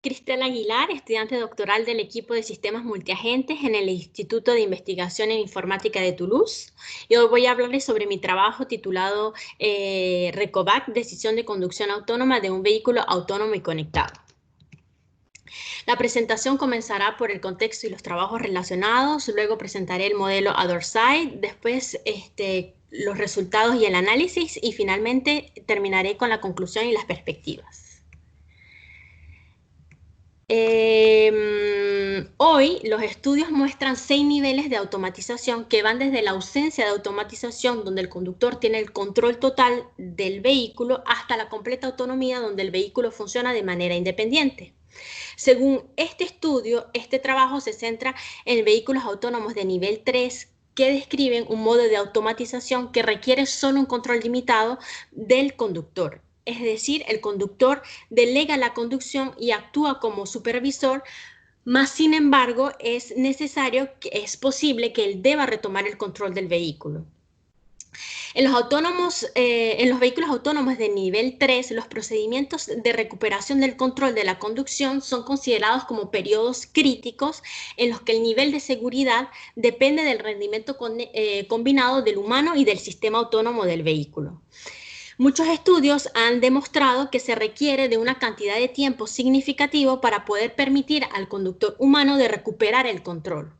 Cristel Aguilar, estudiante doctoral del equipo de sistemas multiagentes en el Instituto de Investigación en Informática de Toulouse. Y hoy voy a hablarles sobre mi trabajo titulado RECOVAC, Decisión de Conducción Autónoma de un Vehículo Autónomo y Conectado. La presentación comenzará por el contexto y los trabajos relacionados, luego presentaré el modelo Otherside, después los resultados y el análisis, y finalmente terminaré con la conclusión y las perspectivas. Hoy los estudios muestran 6 niveles de automatización que van desde la ausencia de automatización, donde el conductor tiene el control total del vehículo, hasta la completa autonomía, donde el vehículo funciona de manera independiente. Según este estudio, este trabajo se centra en vehículos autónomos de nivel 3 que describen un modo de automatización que requiere solo un control limitado del conductor. Es decir, el conductor delega la conducción y actúa como supervisor, mas sin embargo es posible que él deba retomar el control del vehículo. En los vehículos autónomos de nivel 3, los procedimientos de recuperación del control de la conducción son considerados como periodos críticos en los que el nivel de seguridad depende del rendimiento combinado del humano y del sistema autónomo del vehículo. Muchos estudios han demostrado que se requiere de una cantidad de tiempo significativo para poder permitir al conductor humano de recuperar el control.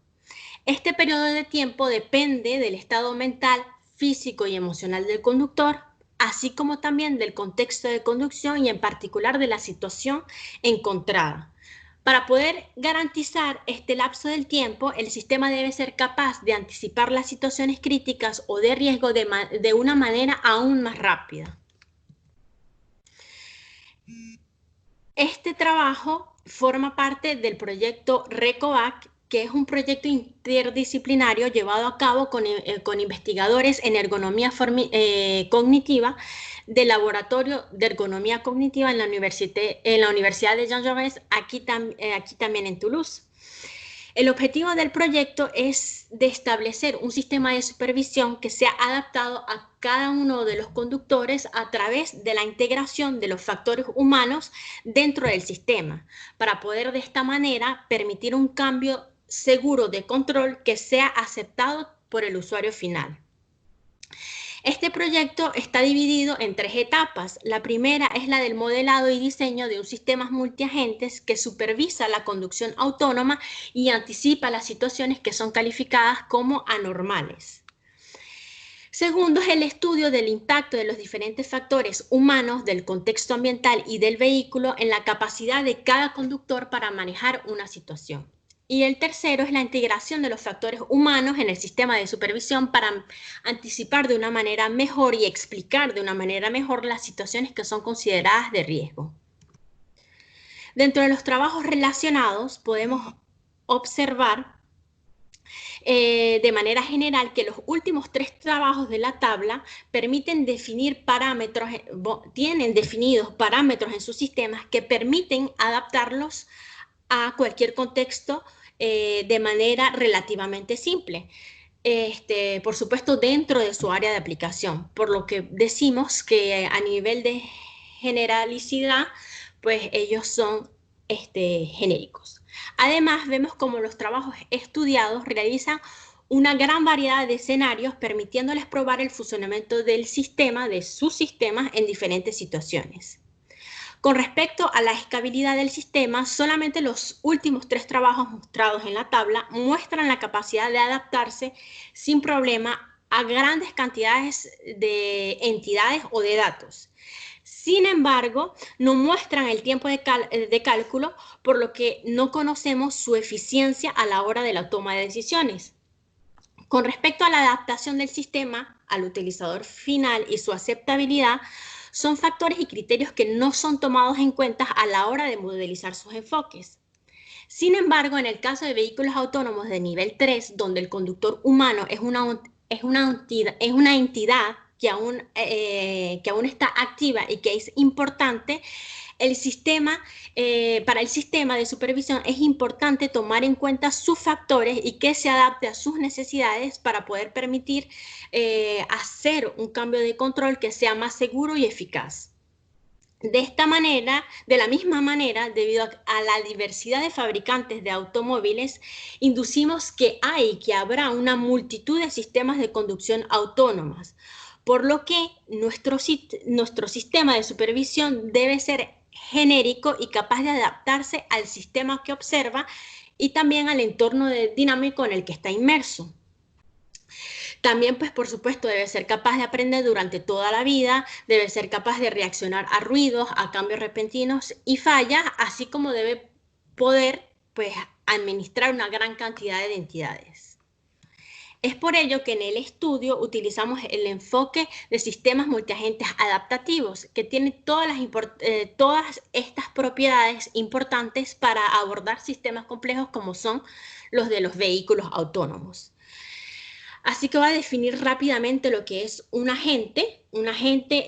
Este periodo de tiempo depende del estado mental, físico y emocional del conductor, así como también del contexto de conducción y en particular de la situación encontrada. Para poder garantizar este lapso del tiempo, el sistema debe ser capaz de anticipar las situaciones críticas o de riesgo de una manera aún más rápida. Este trabajo forma parte del proyecto RECOVAC, que es un proyecto interdisciplinario llevado a cabo con investigadores en ergonomía cognitiva del Laboratorio de Ergonomía Cognitiva en la Universidad de Jean Jaurès, aquí también en Toulouse. El objetivo del proyecto es de establecer un sistema de supervisión que sea adaptado a cada uno de los conductores a través de la integración de los factores humanos dentro del sistema, para poder de esta manera permitir un cambio seguro de control que sea aceptado por el usuario final. Este proyecto está dividido en 3 etapas. La primera es la del modelado y diseño de un sistema multiagentes que supervisa la conducción autónoma y anticipa las situaciones que son calificadas como anormales. Segundo es el estudio del impacto de los diferentes factores humanos, del contexto ambiental y del vehículo en la capacidad de cada conductor para manejar una situación. Y el tercero es la integración de los factores humanos en el sistema de supervisión para anticipar de una manera mejor y explicar de una manera mejor las situaciones que son consideradas de riesgo. Dentro de los trabajos relacionados podemos observar de manera general que los últimos 3 trabajos de la tabla permiten definir parámetros, tienen definidos parámetros en sus sistemas que permiten adaptarlos a cualquier contexto de manera relativamente simple. Por supuesto, dentro de su área de aplicación, por lo que decimos que a nivel de generalicidad, pues ellos son genéricos. Además, vemos cómo los trabajos estudiados realizan una gran variedad de escenarios, permitiéndoles probar el funcionamiento del sistema, de sus sistemas, en diferentes situaciones. Con respecto a la escalabilidad del sistema, solamente los últimos 3 trabajos mostrados en la tabla muestran la capacidad de adaptarse sin problema a grandes cantidades de entidades o de datos. Sin embargo, no muestran el tiempo de cálculo, por lo que no conocemos su eficiencia a la hora de la toma de decisiones. Con respecto a la adaptación del sistema al utilizador final y su aceptabilidad, son factores y criterios que no son tomados en cuenta a la hora de modelizar sus enfoques. Sin embargo, en el caso de vehículos autónomos de nivel 3, donde el conductor humano es una entidad que aún está activa y que es importante, para el sistema de supervisión es importante tomar en cuenta sus factores y que se adapte a sus necesidades para poder permitir hacer un cambio de control que sea más seguro y eficaz. De esta manera, de la misma manera, debido a la diversidad de fabricantes de automóviles, inducimos que habrá una multitud de sistemas de conducción autónomas, por lo que nuestro sistema de supervisión debe ser genérico y capaz de adaptarse al sistema que observa y también al entorno dinámico en el que está inmerso. También, pues, por supuesto, debe ser capaz de aprender durante toda la vida, debe ser capaz de reaccionar a ruidos, a cambios repentinos y fallas, así como debe poder, pues, administrar una gran cantidad de entidades. Es por ello que en el estudio utilizamos el enfoque de sistemas multiagentes adaptativos, que tienen todas estas propiedades importantes para abordar sistemas complejos como son los de los vehículos autónomos. Así que voy a definir rápidamente lo que es un agente. Un agente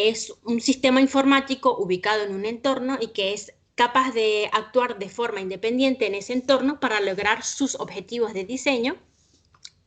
es un sistema informático ubicado en un entorno y que es capaz de actuar de forma independiente en ese entorno para lograr sus objetivos de diseño.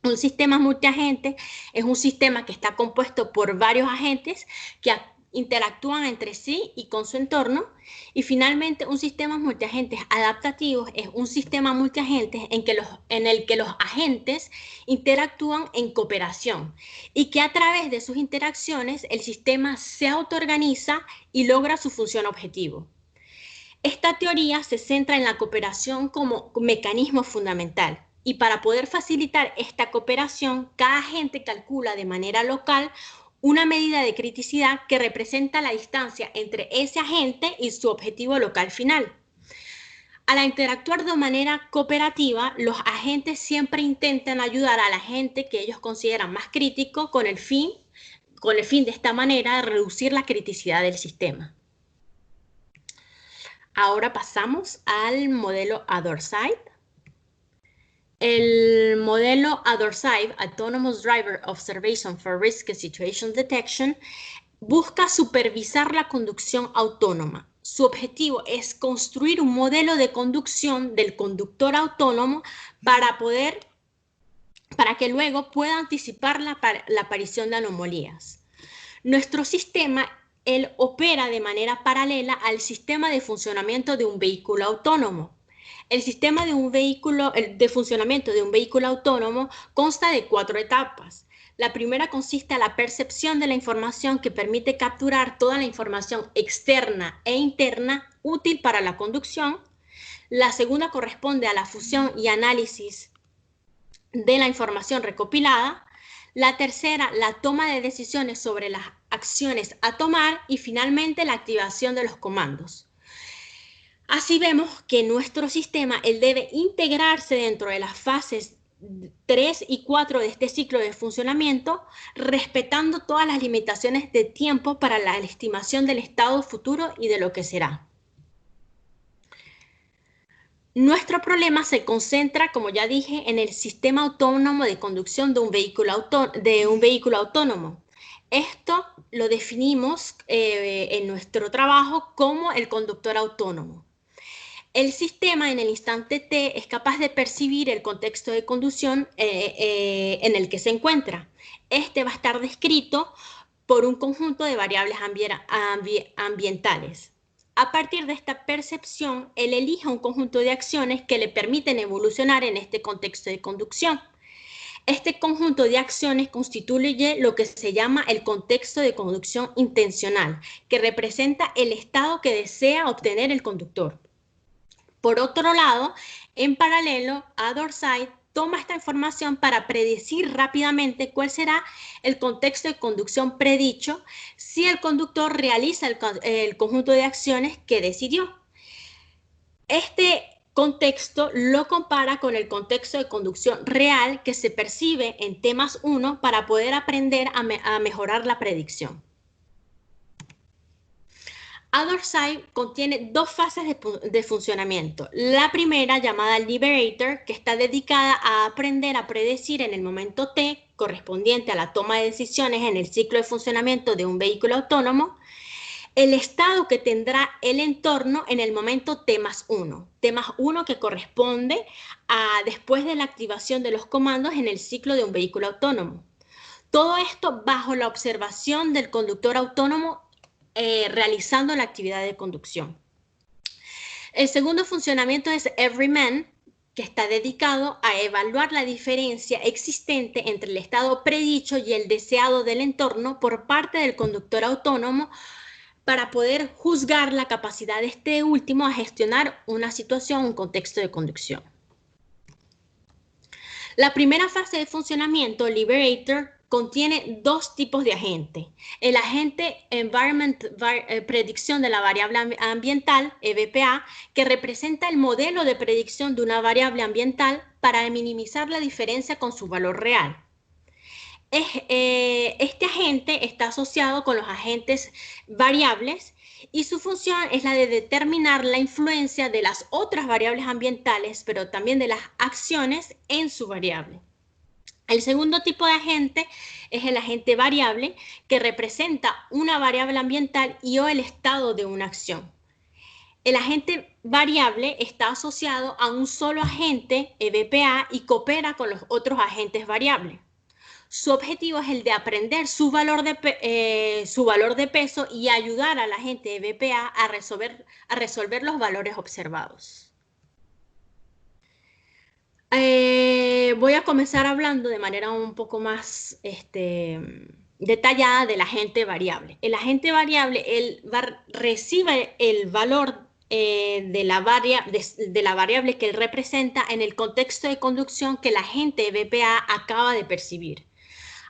Un sistema multiagente es un sistema que está compuesto por varios agentes que interactúan entre sí y con su entorno. Y finalmente, un sistema multiagentes adaptativos es un sistema multiagentes en el que los agentes interactúan en cooperación y que a través de sus interacciones el sistema se autoorganiza y logra su función objetivo. Esta teoría se centra en la cooperación como mecanismo fundamental. Y para poder facilitar esta cooperación, cada agente calcula de manera local una medida de criticidad que representa la distancia entre ese agente y su objetivo local final. Al interactuar de manera cooperativa, los agentes siempre intentan ayudar al agente que ellos consideran más crítico con el fin de esta manera de reducir la criticidad del sistema. Ahora pasamos al modelo Otherside. El modelo Otherside, Autonomous Driver Observation for Risk Situation Detection, busca supervisar la conducción autónoma. Su objetivo es construir un modelo de conducción del conductor autónomo para que luego pueda anticipar la aparición de anomalías. Nuestro sistema él opera de manera paralela al sistema de funcionamiento de un vehículo autónomo. El sistema de funcionamiento de un vehículo autónomo consta de 4 etapas. La primera consiste en la percepción de la información que permite capturar toda la información externa e interna útil para la conducción. La segunda corresponde a la fusión y análisis de la información recopilada. La tercera, la toma de decisiones sobre las acciones a tomar y finalmente la activación de los comandos. Así vemos que nuestro sistema él debe integrarse dentro de las fases 3 y 4 de este ciclo de funcionamiento, respetando todas las limitaciones de tiempo para la estimación del estado futuro y de lo que será. Nuestro problema se concentra, como ya dije, en el sistema autónomo de conducción de un vehículo autónomo. Esto lo definimos en nuestro trabajo como el conductor autónomo. El sistema en el instante T es capaz de percibir el contexto de conducción en el que se encuentra. Este va a estar descrito por un conjunto de variables ambientales. A partir de esta percepción, él elige un conjunto de acciones que le permiten evolucionar en este contexto de conducción. Este conjunto de acciones constituye lo que se llama el contexto de conducción intencional, que representa el estado que desea obtener el conductor. Por otro lado, en paralelo, Otherside toma esta información para predecir rápidamente cuál será el contexto de conducción predicho si el conductor realiza el conjunto de acciones que decidió. Este contexto lo compara con el contexto de conducción real que se percibe en T+1 para poder aprender a mejorar la predicción. Otherside contiene 2 fases de funcionamiento. La primera, llamada Liberator, que está dedicada a aprender a predecir en el momento T, correspondiente a la toma de decisiones en el ciclo de funcionamiento de un vehículo autónomo, el estado que tendrá el entorno en el momento T+1. T+1 que corresponde a después de la activación de los comandos en el ciclo de un vehículo autónomo. Todo esto bajo la observación del conductor autónomo realizando la actividad de conducción. El segundo funcionamiento es Everyman, que está dedicado a evaluar la diferencia existente entre el estado predicho y el deseado del entorno por parte del conductor autónomo para poder juzgar la capacidad de este último a gestionar una situación, un contexto de conducción. La primera fase de funcionamiento, Liberator, contiene dos tipos de agente. El agente predicción de la variable ambiental, EVPA, que representa el modelo de predicción de una variable ambiental para minimizar la diferencia con su valor real. Este agente está asociado con los agentes variables y su función es la de determinar la influencia de las otras variables ambientales, pero también de las acciones en su variable. El segundo tipo de agente es el agente variable, que representa una variable ambiental y o el estado de una acción. El agente variable está asociado a un solo agente, EVPA, y coopera con los otros agentes variables. Su objetivo es el de aprender su valor de peso y ayudar al agente EVPA a resolver los valores observados. Voy a comenzar hablando de manera un poco más detallada del agente variable. El agente variable recibe el valor de la variable que él representa en el contexto de conducción que el agente EVPA acaba de percibir.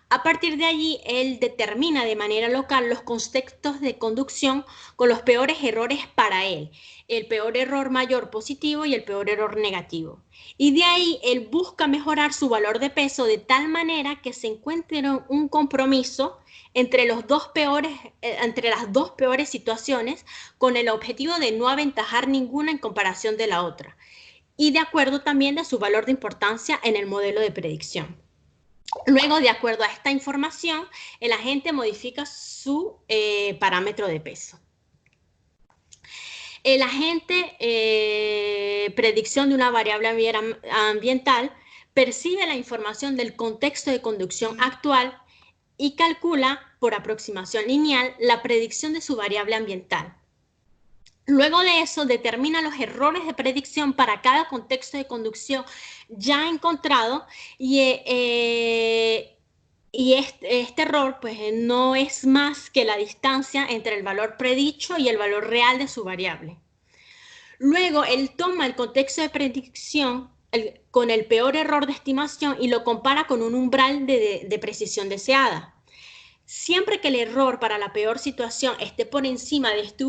A partir de allí, él determina de manera local los contextos de conducción con los peores errores para él, el peor error mayor positivo y el peor error negativo. Y de ahí, él busca mejorar su valor de peso de tal manera que se encuentre un compromiso entre las dos peores situaciones con el objetivo de no aventajar ninguna en comparación de la otra y de acuerdo también de su valor de importancia en el modelo de predicción. Luego, de acuerdo a esta información, el agente modifica su parámetro de peso. El agente predicción de una variable ambiental percibe la información del contexto de conducción actual y calcula, por aproximación lineal, la predicción de su variable ambiental. Luego de eso, determina los errores de predicción para cada contexto de conducción ya encontrado y este error pues, no es más que la distancia entre el valor predicho y el valor real de su variable. Luego, él toma el contexto de predicción con el peor error de estimación y lo compara con un umbral de precisión deseada. Siempre que el error para la peor situación esté por encima de este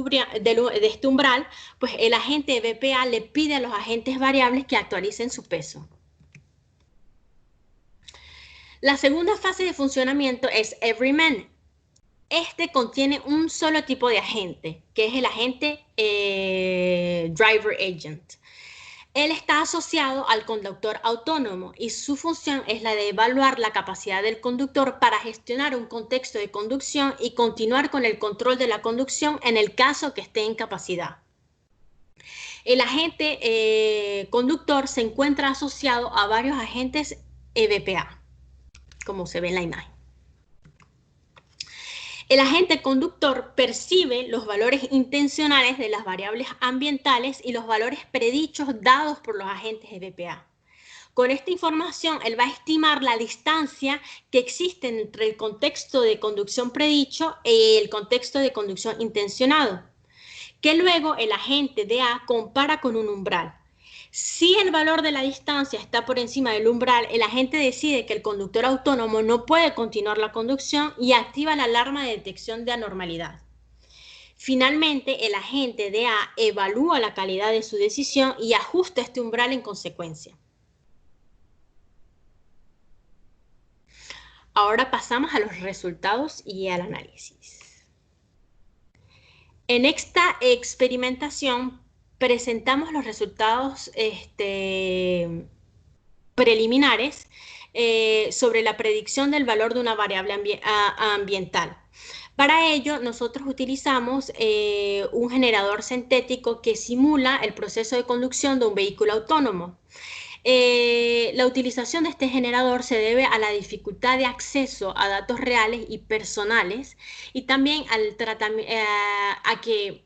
umbral, pues el agente EVPA le pide a los agentes variables que actualicen su peso. La segunda fase de funcionamiento es Everyman. Este contiene un solo tipo de agente, que es el agente Driver Agent. Él está asociado al conductor autónomo y su función es la de evaluar la capacidad del conductor para gestionar un contexto de conducción y continuar con el control de la conducción en el caso que esté en capacidad. El agente conductor se encuentra asociado a varios agentes EVPA, como se ve en la imagen. El agente conductor percibe los valores intencionales de las variables ambientales y los valores predichos dados por los agentes EVPA. Con esta información, él va a estimar la distancia que existe entre el contexto de conducción predicho y el contexto de conducción intencionado, que luego el agente DA compara con un umbral. Si el valor de la distancia está por encima del umbral, el agente decide que el conductor autónomo no puede continuar la conducción y activa la alarma de detección de anormalidad. Finalmente, el agente DA evalúa la calidad de su decisión y ajusta este umbral en consecuencia. Ahora pasamos a los resultados y al análisis. En esta experimentación presentamos los resultados preliminares sobre la predicción del valor de una variable ambiental. Para ello, nosotros utilizamos un generador sintético que simula el proceso de conducción de un vehículo autónomo. La utilización de este generador se debe a la dificultad de acceso a datos reales y personales y también a que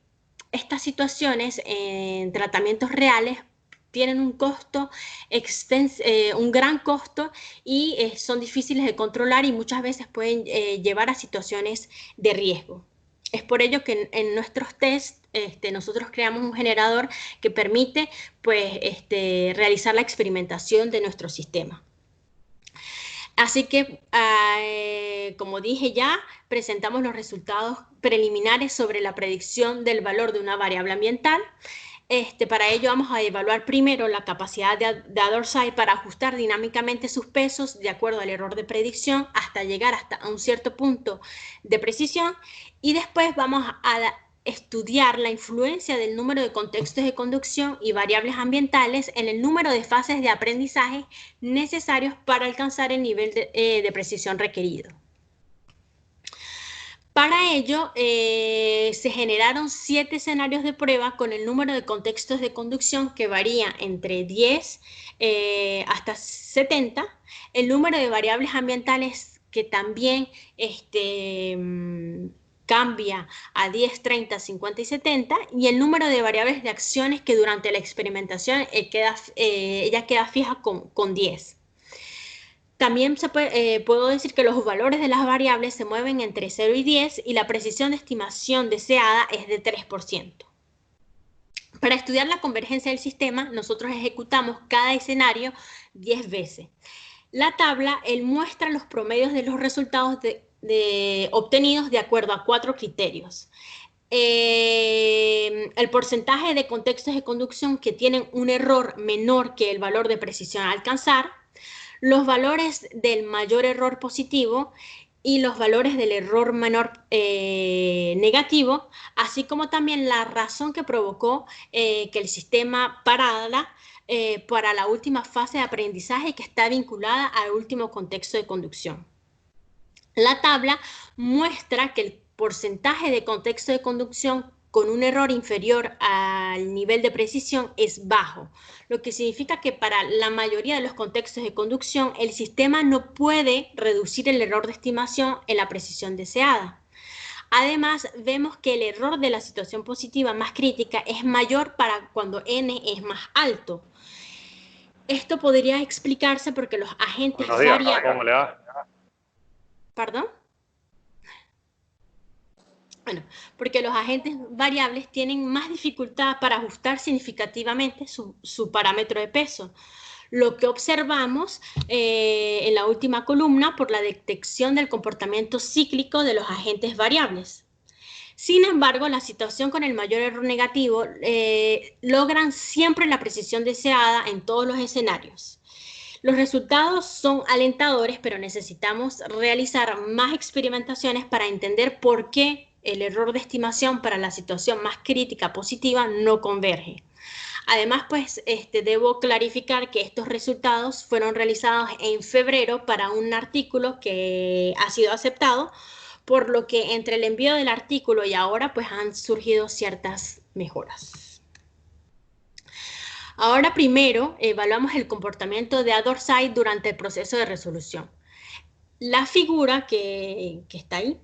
estas situaciones en tratamientos reales tienen un costo un gran costo y son difíciles de controlar y muchas veces pueden llevar a situaciones de riesgo. Es por ello que en nuestros tests nosotros creamos un generador que permite pues, realizar la experimentación de nuestro sistema. Así que, como dije ya, presentamos los resultados preliminares sobre la predicción del valor de una variable ambiental. Para ello vamos a evaluar primero la capacidad de AdorSite para ajustar dinámicamente sus pesos de acuerdo al error de predicción hasta llegar hasta un cierto punto de precisión y después vamos a estudiar la influencia del número de contextos de conducción y variables ambientales en el número de fases de aprendizaje necesarios para alcanzar el nivel de precisión requerido. Para ello, se generaron 7 escenarios de prueba con el número de contextos de conducción que varía entre 10 hasta 70, el número de variables ambientales que también cambia a 10, 30, 50 y 70, y el número de variables de acciones que durante la experimentación ella queda fija con 10. También puedo decir que los valores de las variables se mueven entre 0 y 10 y la precisión de estimación deseada es de 3%. Para estudiar la convergencia del sistema, nosotros ejecutamos cada escenario 10 veces. La tabla muestra los promedios de los resultados obtenidos de acuerdo a 4 criterios. El porcentaje de contextos de conducción que tienen un error menor que el valor de precisión a alcanzar, los valores del mayor error positivo y los valores del error menor negativo, así como también la razón que provocó que el sistema parara para la última fase de aprendizaje que está vinculada al último contexto de conducción. La tabla muestra que el porcentaje de contexto de conducción con un error inferior al nivel de precisión es bajo, lo que significa que para la mayoría de los contextos de conducción el sistema no puede reducir el error de estimación en la precisión deseada. Además, vemos que el error de la situación positiva más crítica es mayor para cuando n es más alto. Esto podría explicarse porque los agentes variables... ¿Cómo le va? ¿Perdón? Bueno, porque los agentes variables tienen más dificultad para ajustar significativamente su parámetro de peso. Lo que observamos en la última columna por la detección del comportamiento cíclico de los agentes variables. Sin embargo, la situación con el mayor error negativo logran siempre la precisión deseada en todos los escenarios. Los resultados son alentadores, pero necesitamos realizar más experimentaciones para entender por qué el error de estimación para la situación más crítica positiva no converge. Además, pues, debo clarificar que estos resultados fueron realizados en febrero para un artículo que ha sido aceptado, por lo que entre el envío del artículo y ahora, pues, han surgido ciertas mejoras. Ahora primero evaluamos el comportamiento de AdorSite durante el proceso de resolución. La figura que está ahí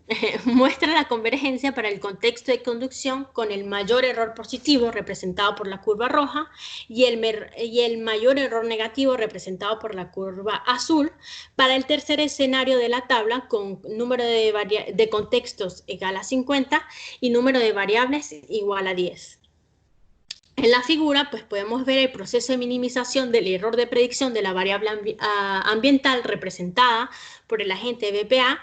muestra la convergencia para el contexto de conducción con el mayor error positivo representado por la curva roja y el mayor error negativo representado por la curva azul para el tercer escenario de la tabla con número de contextos igual a 50 y número de variables igual a 10. En la figura, pues podemos ver el proceso de minimización del error de predicción de la variable ambiental representada por el agente BPA,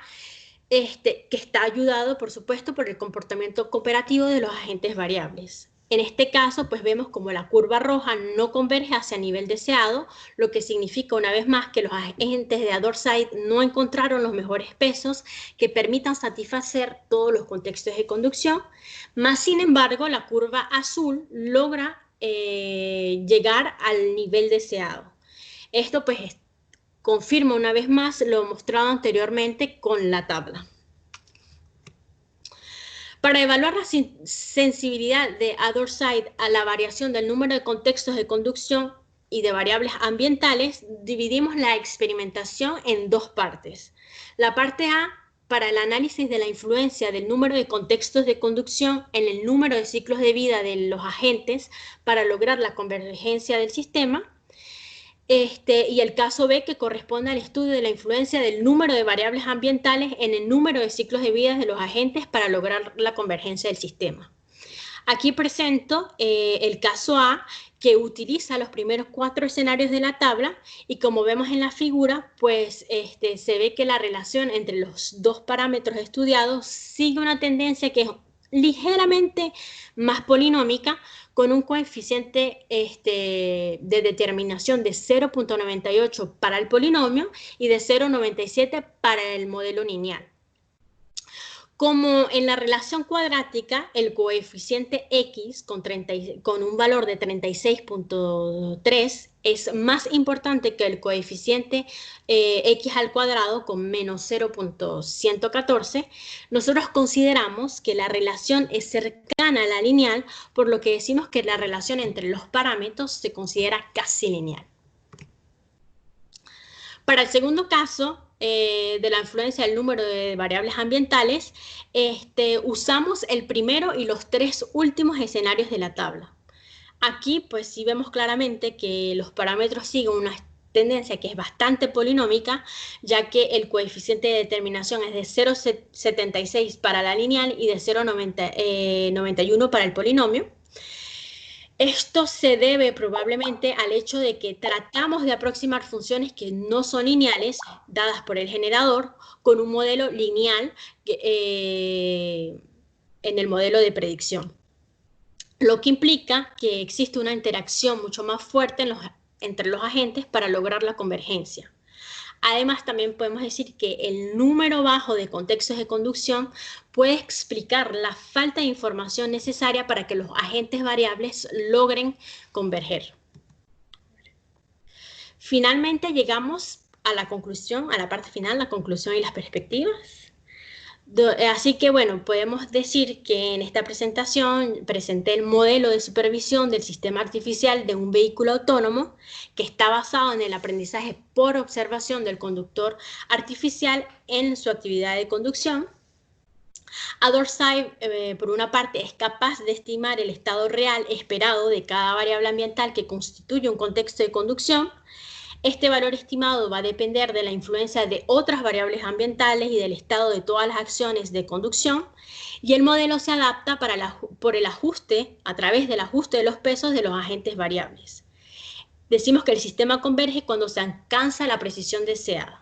que está ayudado, por supuesto, por el comportamiento cooperativo de los agentes variables. En este caso, pues vemos como la curva roja no converge hacia el nivel deseado, lo que significa una vez más que los agentes de AdorSite no encontraron los mejores pesos que permitan satisfacer todos los contextos de conducción, más sin embargo la curva azul logra llegar al nivel deseado. Esto pues confirma una vez más lo mostrado anteriormente con la tabla. Para evaluar la sensibilidad de AdorSite a la variación del número de contextos de conducción y de variables ambientales, dividimos la experimentación en dos partes. La parte A, para el análisis de la influencia del número de contextos de conducción en el número de ciclos de vida de los agentes para lograr la convergencia del sistema. Y el caso B, que corresponde al estudio de la influencia del número de variables ambientales en el número de ciclos de vida de los agentes para lograr la convergencia del sistema. Aquí presento el caso A, que utiliza los primeros 4 escenarios de la tabla, y como vemos en la figura, pues se ve que la relación entre los dos parámetros estudiados sigue una tendencia que es ligeramente más polinómica, con un coeficiente de determinación de 0.98 para el polinomio y de 0.97 para el modelo lineal. Como en la relación cuadrática, el coeficiente x con un valor de 36.3 es más importante que el coeficiente x al cuadrado con menos 0.114, nosotros consideramos que la relación es cercana a la lineal, por lo que decimos que la relación entre los parámetros se considera casi lineal. Para el segundo caso, de la influencia del número de variables ambientales, usamos el primero y los 3 últimos escenarios de la tabla. Aquí, pues sí vemos claramente que los parámetros siguen una tendencia que es bastante polinómica, ya que el coeficiente de determinación es de 0.76 para la lineal y de 0.91 para el polinomio. Esto se debe probablemente al hecho de que tratamos de aproximar funciones que no son lineales, dadas por el generador, con un modelo lineal en el modelo de predicción. Lo que implica que existe una interacción mucho más fuerte entre los agentes para lograr la convergencia. Además, también podemos decir que el número bajo de contextos de conducción puede explicar la falta de información necesaria para que los agentes variables logren converger. Finalmente llegamos a la conclusión, a la parte final, la conclusión y las perspectivas. Así que bueno, podemos decir que en esta presentación presenté el modelo de supervisión del sistema artificial de un vehículo autónomo que está basado en el aprendizaje por observación del conductor artificial en su actividad de conducción. AdorSci, por una parte, es capaz de estimar el estado real esperado de cada variable ambiental que constituye un contexto de conducción. Este valor estimado va a depender de la influencia de otras variables ambientales y del estado de todas las acciones de conducción, y el modelo se adapta por el ajuste, a través del ajuste de los pesos de los agentes variables. Decimos que el sistema converge cuando se alcanza la precisión deseada.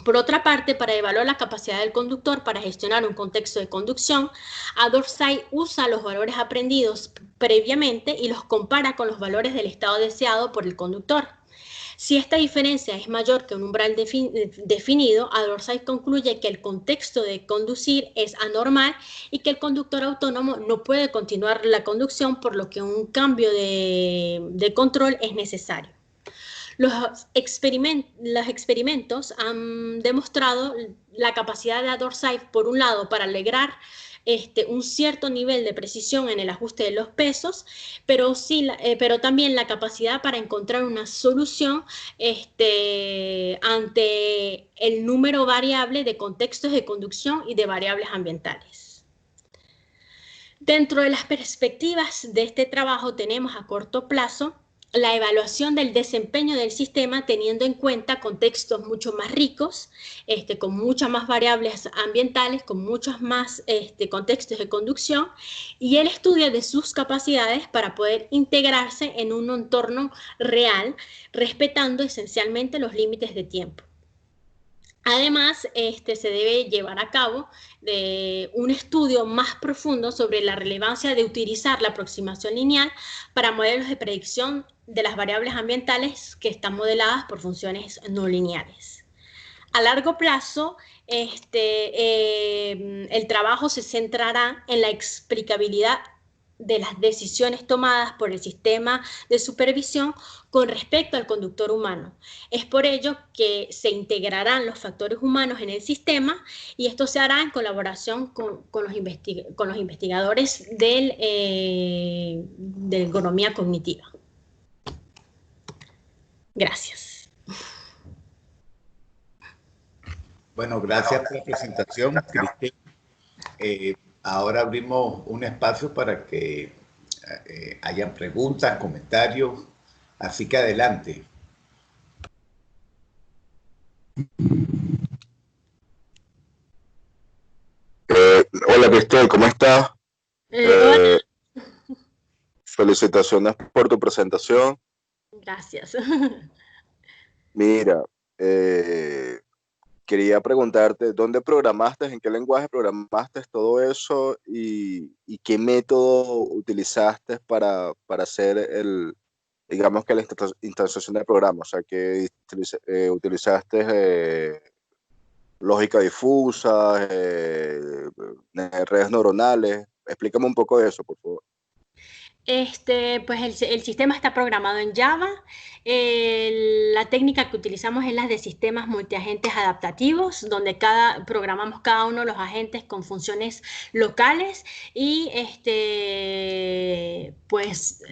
Por otra parte, para evaluar la capacidad del conductor para gestionar un contexto de conducción, AdorSci usa los valores aprendidos previamente y los compara con los valores del estado deseado por el conductor. Si esta diferencia es mayor que un umbral definido, AdorSci concluye que el contexto de conducir es anormal y que el conductor autónomo no puede continuar la conducción, por lo que un cambio de control es necesario. Los experimentos han demostrado la capacidad de AdorSci, por un lado, para lograr un cierto nivel de precisión en el ajuste de los pesos, pero también la capacidad para encontrar una solución ante el número variable de contextos de conducción y de variables ambientales. Dentro de las perspectivas de este trabajo tenemos a corto plazo la evaluación del desempeño del sistema teniendo en cuenta contextos mucho más ricos, con muchas más variables ambientales, con muchos más contextos de conducción, y el estudio de sus capacidades para poder integrarse en un entorno real, respetando esencialmente los límites de tiempo. Además, se debe llevar a cabo un estudio más profundo sobre la relevancia de utilizar la aproximación lineal para modelos de predicción de las variables ambientales que están modeladas por funciones no lineales. A largo plazo, el trabajo se centrará en la explicabilidad de las decisiones tomadas por el sistema de supervisión con respecto al conductor humano. Es por ello que se integrarán los factores humanos en el sistema, y esto se hará en colaboración con los investigadores de ergonomía cognitiva. Gracias. Bueno, gracias por la presentación, Cristel. Ahora abrimos un espacio para que hayan preguntas, comentarios, así que adelante. Hola Cristel, ¿cómo estás? Hola. Felicitaciones por tu presentación. Gracias. Mira, quería preguntarte, ¿dónde programaste, en qué lenguaje programaste todo eso y qué método utilizaste para hacer digamos que la instanciación del programa? O sea, que utilizaste lógica difusa, redes neuronales. Explícame un poco de eso, por favor. Pues el sistema está programado en Java. La técnica que utilizamos es la de sistemas multiagentes adaptativos, donde programamos cada uno de los agentes con funciones locales y pues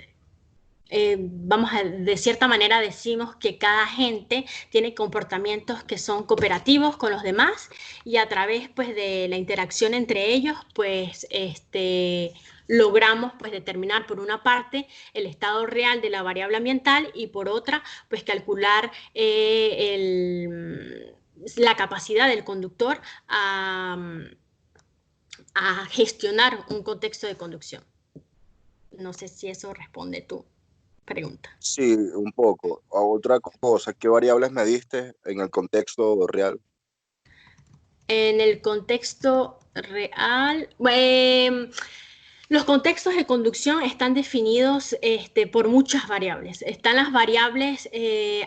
de cierta manera decimos que cada agente tiene comportamientos que son cooperativos con los demás y a través pues de la interacción entre ellos pues logramos pues determinar por una parte el estado real de la variable ambiental y por otra pues calcular la capacidad del conductor a gestionar un contexto de conducción. No sé si eso responde tu pregunta. Sí, un poco. Otra cosa, ¿qué variables me diste en el contexto real? En el contexto real, los contextos de conducción están definidos por muchas variables. Están las variables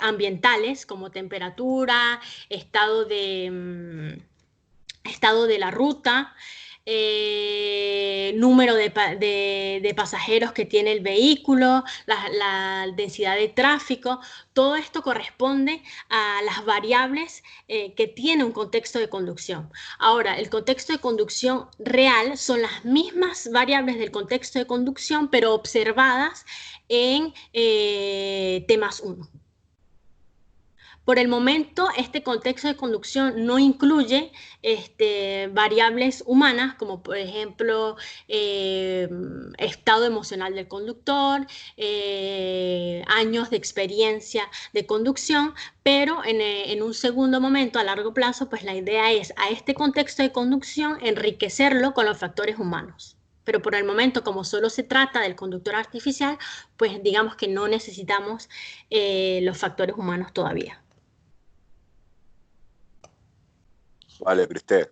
ambientales como temperatura, estado de la ruta, número de pasajeros que tiene el vehículo, la densidad de tráfico. Todo esto corresponde a las variables que tiene un contexto de conducción. Ahora, el contexto de conducción real son las mismas variables del contexto de conducción, pero observadas en temas 1. Por el momento, este contexto de conducción no incluye variables humanas, como por ejemplo estado emocional del conductor, años de experiencia de conducción, pero en un segundo momento, a largo plazo, pues la idea es a este contexto de conducción enriquecerlo con los factores humanos. Pero por el momento, como solo se trata del conductor artificial, pues digamos que no necesitamos los factores humanos todavía. Vale, Cristel.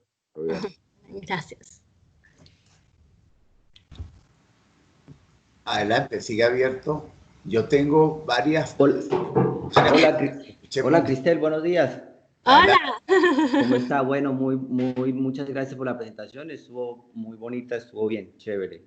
Gracias. Adelante, sigue abierto. Yo tengo varias... Hola, Cristel, buenos días. Hola. ¿Cómo está? Bueno, muchas gracias por la presentación. Estuvo muy bonita, estuvo bien, chévere.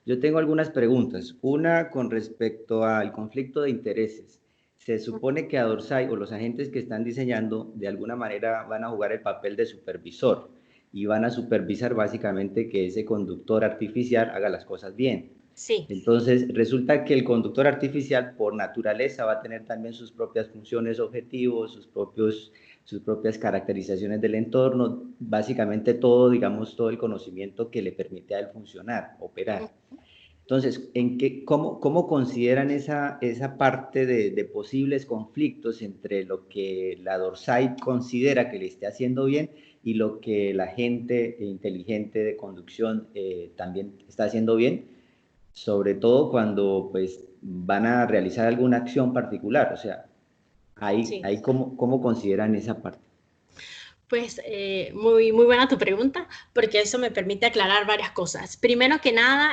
Yo tengo algunas preguntas. Una con respecto al conflicto de intereses. Se supone que Adorsai o los agentes que están diseñando de alguna manera van a jugar el papel de supervisor y van a supervisar básicamente que ese conductor artificial haga las cosas bien. Sí. Entonces, resulta que el conductor artificial, por naturaleza, va a tener también sus propias funciones, objetivos, sus propias caracterizaciones del entorno, básicamente todo, digamos, todo el conocimiento que le permite a él funcionar, operar. Entonces, ¿cómo consideran esa parte de posibles conflictos entre lo que la Dorsai considera que le esté haciendo bien y lo que la gente inteligente de conducción también está haciendo bien? Sobre todo cuando pues van a realizar alguna acción particular, o sea, ahí ¿cómo consideran esa parte? Pues muy buena tu pregunta, porque eso me permite aclarar varias cosas. Primero que nada,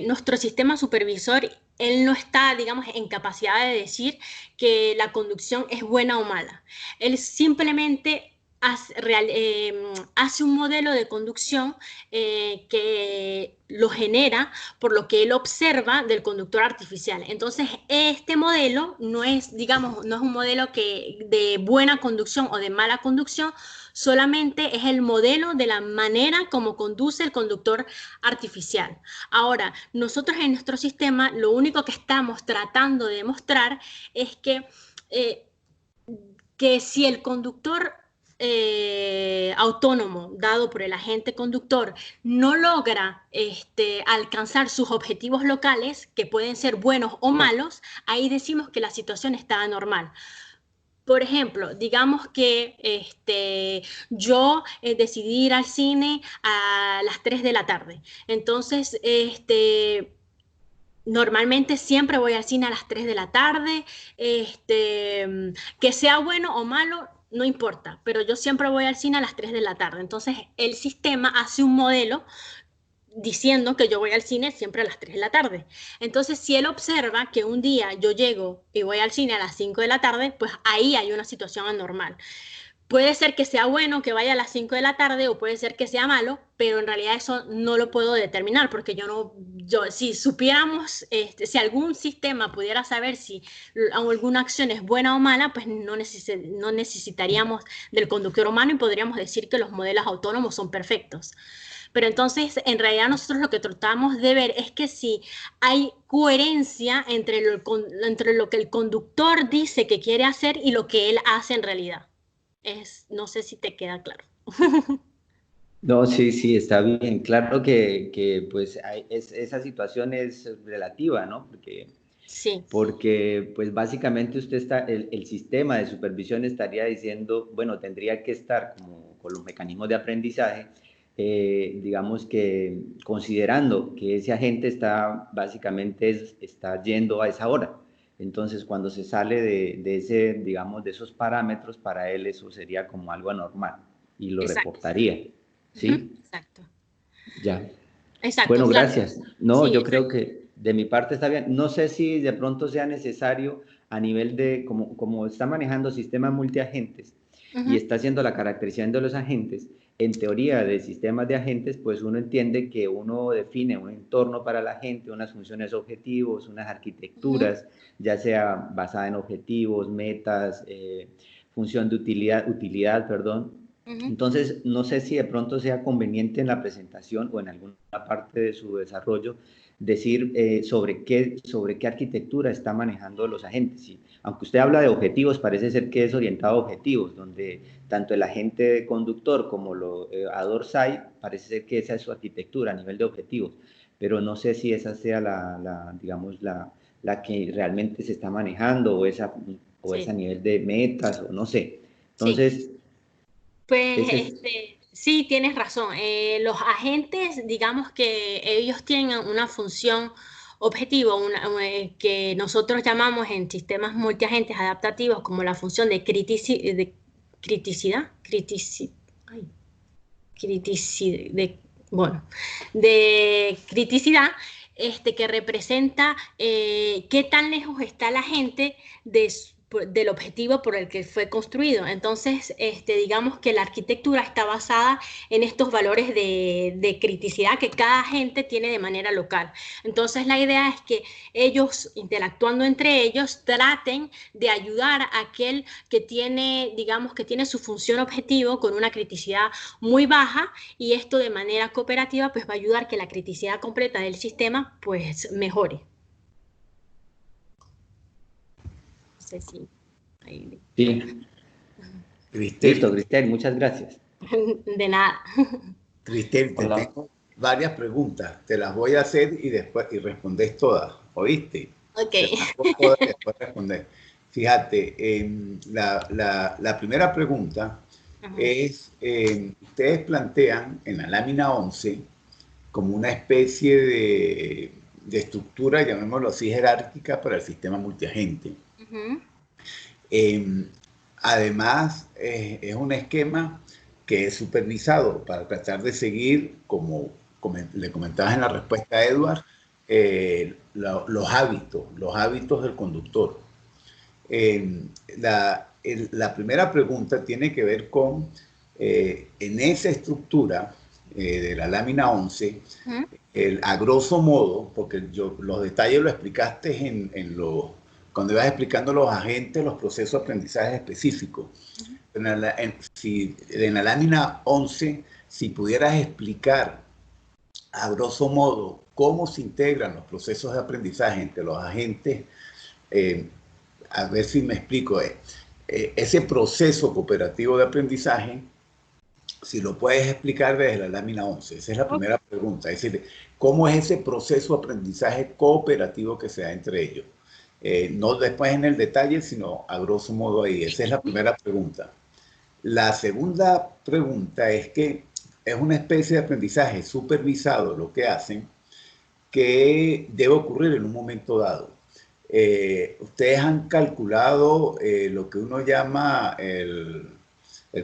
nuestro sistema supervisor, él no está, digamos, en capacidad de decir que la conducción es buena o mala. Él simplemente hace un modelo de conducción que lo genera por lo que él observa del conductor artificial. Entonces, este modelo no es, digamos, no es un modelo de buena conducción o de mala conducción, solamente es el modelo de la manera como conduce el conductor artificial. Ahora, nosotros en nuestro sistema lo único que estamos tratando de demostrar es que si el conductor autónomo dado por el agente conductor no logra alcanzar sus objetivos locales, que pueden ser buenos o malos, ahí decimos que la situación está anormal. Por ejemplo, digamos que yo decidí ir al cine a las 3 de la tarde. Entonces, normalmente siempre voy al cine a las 3 de la tarde, que sea bueno o malo, no importa, pero yo siempre voy al cine a las 3 de la tarde. Entonces el sistema hace un modelo diciendo que yo voy al cine siempre a las 3 de la tarde. Entonces, si él observa que un día yo llego y voy al cine a las 5 de la tarde, pues ahí hay una situación anormal. Puede ser que sea bueno que vaya a las 5 de la tarde o puede ser que sea malo, pero en realidad eso no lo puedo determinar porque si supiéramos, si algún sistema pudiera saber si alguna acción es buena o mala, pues no necesitaríamos del conductor humano y podríamos decir que los modelos autónomos son perfectos. Pero entonces, en realidad nosotros lo que tratamos de ver es que si hay coherencia entre lo que el conductor dice que quiere hacer y lo que él hace en realidad. No sé si te queda claro. No, sí, sí, está bien. Claro que pues esa situación es relativa, ¿no? Sí. Porque pues básicamente el sistema de supervisión estaría diciendo, bueno, tendría que estar como con los mecanismos de aprendizaje, digamos que considerando que ese agente está yendo a esa hora. Entonces, cuando se sale digamos, de esos parámetros, para él eso sería como algo anormal y lo Exacto. reportaría. ¿Sí? Exacto. Ya. Exacto. Bueno, Claro. gracias. No, Sí, yo creo que de mi parte está bien. No sé si de pronto sea necesario a nivel de, como está manejando sistemas multiagentes y está haciendo la caracterización de los agentes, en teoría de sistemas de agentes, pues uno entiende que uno define un entorno para la gente, unas funciones objetivos, unas arquitecturas, ya sea basada en objetivos, metas, función de utilidad, perdón. Entonces, no sé si de pronto sea conveniente en la presentación o en alguna parte de su desarrollo decir sobre qué arquitectura está manejando los agentes. Sí, aunque usted habla de objetivos, parece ser que es orientado a objetivos, donde tanto el agente conductor como Ador SAI, parece ser que esa es su arquitectura a nivel de objetivos, pero no sé si esa sea digamos, la que realmente se está manejando o es a nivel de metas o no sé. Entonces, sí. Pues sí, tienes razón. Los agentes, digamos que ellos tienen una función objetiva, que nosotros llamamos en sistemas multiagentes adaptativos como la función de criticidad, de criticidad, que representa qué tan lejos está la gente del objetivo por el que fue construido. Entonces, digamos que la arquitectura está basada en estos valores de criticidad que cada agente tiene de manera local. Entonces, la idea es que ellos, interactuando entre ellos, traten de ayudar a aquel que tiene, digamos, que tiene su función objetivo con una criticidad muy baja, y esto de manera cooperativa pues va a ayudar que la criticidad completa del sistema pues mejore. No sé si... Ahí... Sí. Cristel, Listo, Cristel, muchas gracias. De nada. Cristel, te tengo varias preguntas. Te las voy a hacer y después respondes todas. ¿Oíste? Ok. Te las hago todas y después responder. Fíjate, la primera pregunta es, ustedes plantean en la lámina 11 como una especie de estructura, llamémoslo así, jerárquica para el sistema multiagente. Además, es un esquema que es supervisado para tratar de seguir, como le comentabas en la respuesta a Edward, los hábitos del conductor. La primera pregunta tiene que ver con En esa estructura de la lámina 11, a grosso modo, porque los detalles lo explicaste cuando ibas explicando los agentes, los procesos de aprendizaje específicos. En la lámina 11, si pudieras explicar a grosso modo cómo se integran los procesos de aprendizaje entre los agentes, a ver si me explico, ese proceso cooperativo de aprendizaje, si lo puedes explicar desde la lámina 11. Esa es la primera pregunta. Es decir, ¿cómo es ese proceso de aprendizaje cooperativo que se da entre ellos? No después en el detalle, sino a grosso modo ahí. Esa es la primera pregunta. La segunda pregunta es que es una especie de aprendizaje supervisado lo que hacen, que debe ocurrir en un momento dado. Ustedes han calculado lo que uno llama el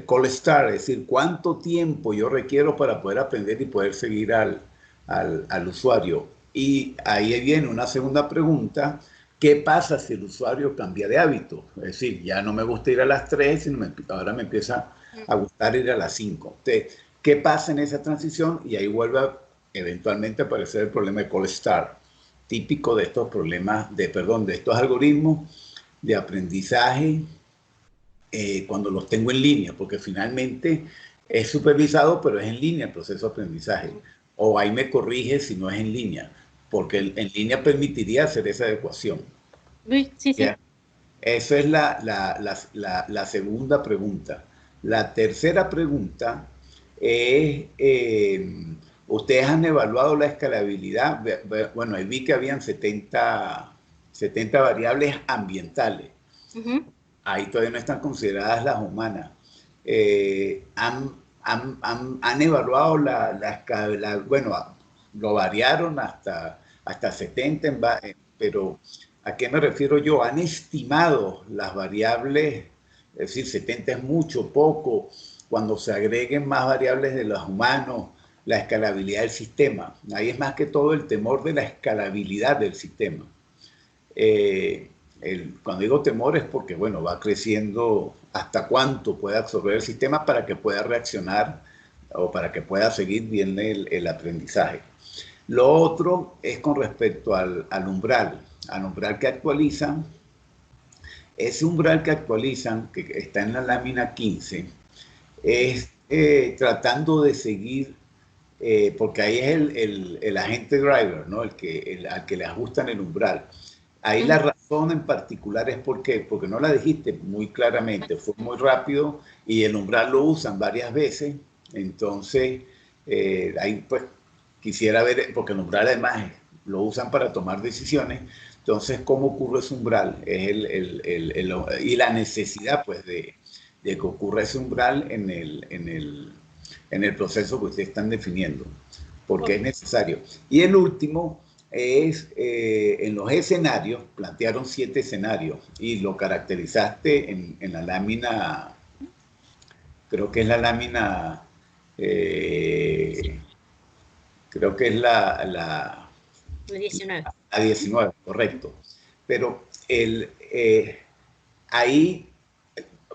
call start, es decir, cuánto tiempo yo requiero para poder aprender y poder seguir al usuario. Y ahí viene una segunda pregunta: ¿qué pasa si el usuario cambia de hábito? Es decir, ya no me gusta ir a las 3, sino ahora me empieza a gustar ir a las 5. Entonces, ¿qué pasa en esa transición? Y ahí vuelve eventualmente a aparecer el problema de call start, típico de estos problemas, de estos algoritmos de aprendizaje cuando los tengo en línea, porque finalmente es supervisado, pero es en línea el proceso de aprendizaje. O ahí me corrige si no es en línea, porque en línea permitiría hacer esa adecuación. Sí. Esa es la segunda pregunta. La tercera pregunta es, ¿ustedes han evaluado la escalabilidad? Bueno, ahí vi que habían 70 variables ambientales. Ahí todavía no están consideradas las humanas. ¿Han evaluado bueno, lo variaron hasta 70, pero ¿a qué me refiero yo? ¿Han estimado las variables? Es decir, 70 es mucho, poco. Cuando se agreguen más variables de los humanos, la escalabilidad del sistema. Ahí es más que todo el temor de la escalabilidad del sistema. Cuando digo temor es porque, bueno, va creciendo hasta cuánto puede absorber el sistema para que pueda reaccionar o para que pueda seguir bien el aprendizaje. Lo otro es con respecto al umbral que actualizan. Ese umbral que actualizan, que está en la lámina 15, es tratando de seguir, porque ahí es el agente driver, ¿no? al que le ajustan el umbral. Ahí la razón en particular es porque no la dijiste muy claramente, fue muy rápido y el umbral lo usan varias veces. Entonces, ahí pues quisiera ver, porque el umbral además lo usan para tomar decisiones. Entonces, ¿cómo ocurre ese umbral? Y la necesidad pues de que ocurra ese umbral en el proceso que ustedes están definiendo, porque es necesario. Y el último es, en los escenarios, plantearon 7 escenarios y lo caracterizaste en la lámina, creo que es la lámina, creo que es la 19. La 19, correcto. Pero ahí,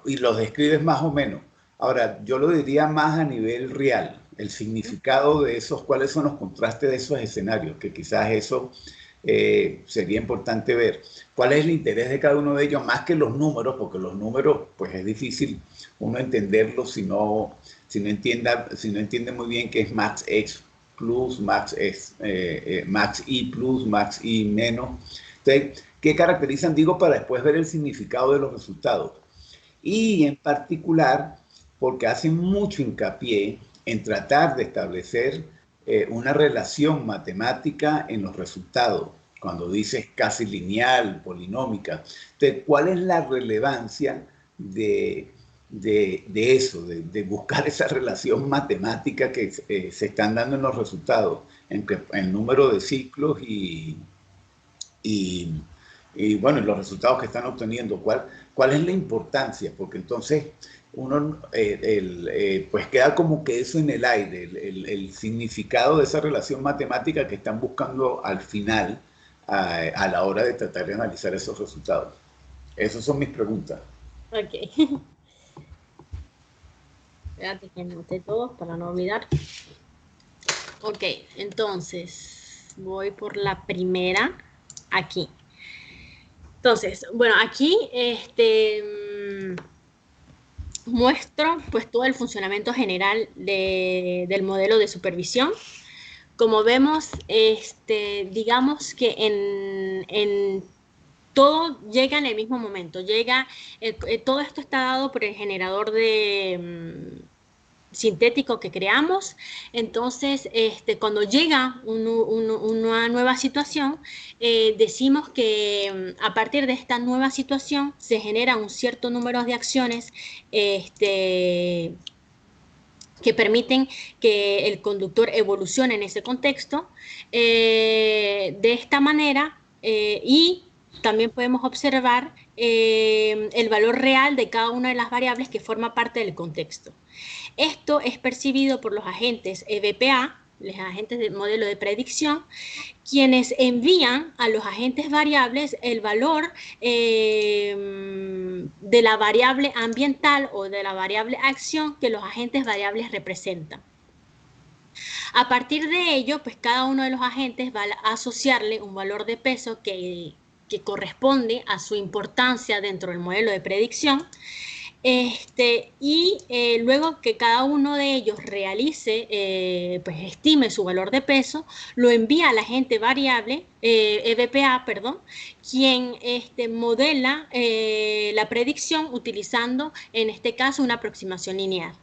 y los describes más o menos. Ahora, yo lo diría más a nivel real, el significado de esos, cuáles son los contrastes de esos escenarios, que quizás eso sería importante ver. ¿Cuál es el interés de cada uno de ellos? Más que los números, porque los números, pues es difícil uno entenderlos si no entiende muy bien qué es max x plus, max y plus, max y menos. Entonces, ¿qué caracterizan? Digo, para después ver el significado de los resultados. Y en particular, porque hacen mucho hincapié en tratar de establecer una relación matemática en los resultados, cuando dices casi lineal, polinómica. Entonces, ¿cuál es la relevancia de eso, de buscar esa relación matemática que se están dando en los resultados, entre el número de ciclos y bueno, los resultados que están obteniendo? ¿Cuál es la importancia? Porque entonces uno pues queda como que eso en el aire, el significado de esa relación matemática que están buscando al final a la hora de tratar de analizar esos resultados. Esas son mis preguntas. Ok. Espérate que anoté todo para no olvidar. Ok, entonces voy por la primera aquí. Entonces, bueno, aquí muestro pues todo el funcionamiento general del modelo de supervisión. Como vemos, digamos que en todo llega en el mismo momento. Todo esto está dado por el generador de sintético que creamos. Entonces, cuando llega una nueva situación, decimos que a partir de esta nueva situación se genera un cierto número de acciones que permiten que el conductor evolucione en ese contexto. De esta manera, y también podemos observar el valor real de cada una de las variables que forma parte del contexto. Esto es percibido por los agentes EVPA, los agentes del modelo de predicción, quienes envían a los agentes variables el valor de la variable ambiental o de la variable acción que los agentes variables representan. A partir de ello, pues cada uno de los agentes va a asociarle un valor de peso que corresponde a su importancia dentro del modelo de predicción. Luego que cada uno de ellos realice, pues estime su valor de peso, lo envía al agente variable, EVPA, perdón, quien modela la predicción utilizando, en este caso, una aproximación lineal.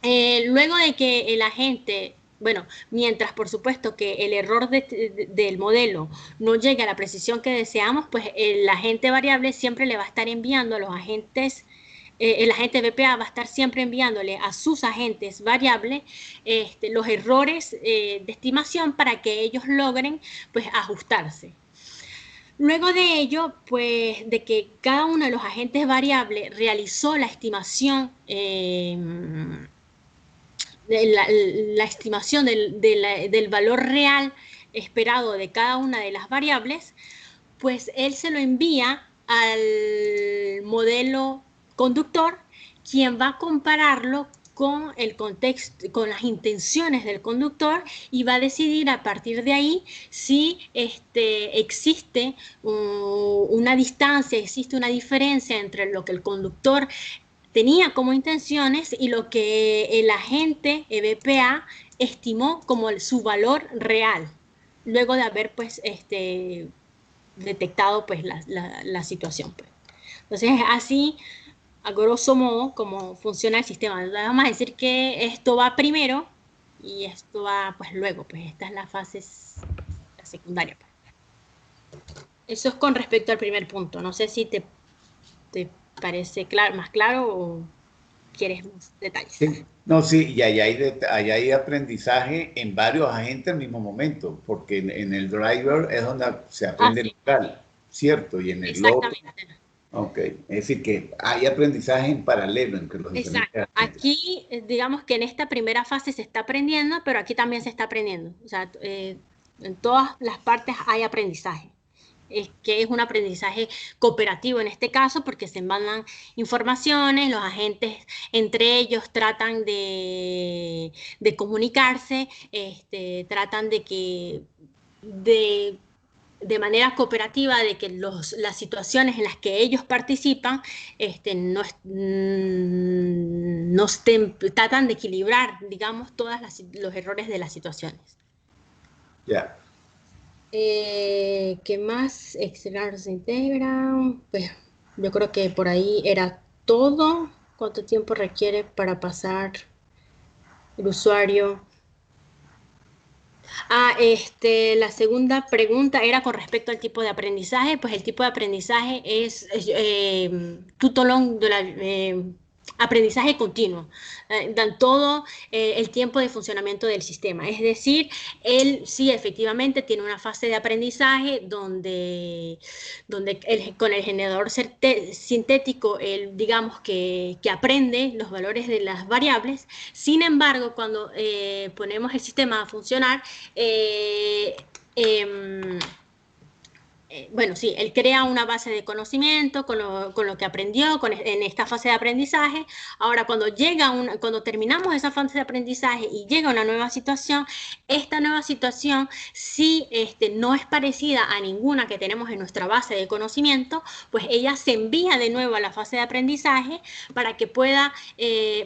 Luego de que el agente, bueno, mientras por supuesto que el error del modelo no llegue a la precisión que deseamos, pues el agente variable siempre le va a estar enviando a los agentes, el agente BPA va a estar siempre enviándole a sus agentes variables los errores de estimación para que ellos logren pues ajustarse. Luego de ello, pues de que cada uno de los agentes variables realizó la estimación la estimación del valor real esperado de cada una de las variables, pues él se lo envía al modelo conductor, quien va a compararlo con el contexto, con las intenciones del conductor, y va a decidir a partir de ahí si existe una distancia, existe una diferencia entre lo que el conductor tenía como intenciones y lo que el agente EVPA estimó como su valor real, luego de haber pues detectado pues la situación. Pues. Entonces así, a grosso modo, como funciona el sistema. Vamos a decir que esto va primero y esto va pues luego, pues esta es la fase secundaria. Pues. Eso es con respecto al primer punto. No sé si te parece más claro o quieres más detalles. Sí. No, sí, y allá hay aprendizaje en varios agentes al mismo momento, porque en el driver es donde se aprende local, ¿cierto? Y en el otro. Ok, es decir, que hay aprendizaje en paralelo entre los diferentes agentes. Aquí, digamos que en esta primera fase se está aprendiendo, pero aquí también se está aprendiendo. O sea, en todas las partes hay aprendizaje. Que es un aprendizaje cooperativo en este caso, porque se mandan informaciones, los agentes entre ellos tratan de comunicarse, tratan de manera cooperativa de que las situaciones en las que ellos participan tratan de equilibrar, digamos, todos los errores de las situaciones. Ya. ¿Qué más? Extraer se integra. Pues yo creo que por ahí era todo. ¿Cuánto tiempo requiere para pasar el usuario? La segunda pregunta era con respecto al tipo de aprendizaje. Pues el tipo de aprendizaje es tutolong de la aprendizaje continuo, dan todo el tiempo de funcionamiento del sistema. Es decir, él sí efectivamente tiene una fase de aprendizaje donde con el generador sintético, él digamos que aprende los valores de las variables. Sin embargo, cuando ponemos el sistema a funcionar, bueno, sí, él crea una base de conocimiento con lo que aprendió en esta fase de aprendizaje. Ahora, cuando terminamos esa fase de aprendizaje y llega una nueva situación, esta nueva situación, si no es parecida a ninguna que tenemos en nuestra base de conocimiento, pues ella se envía de nuevo a la fase de aprendizaje para que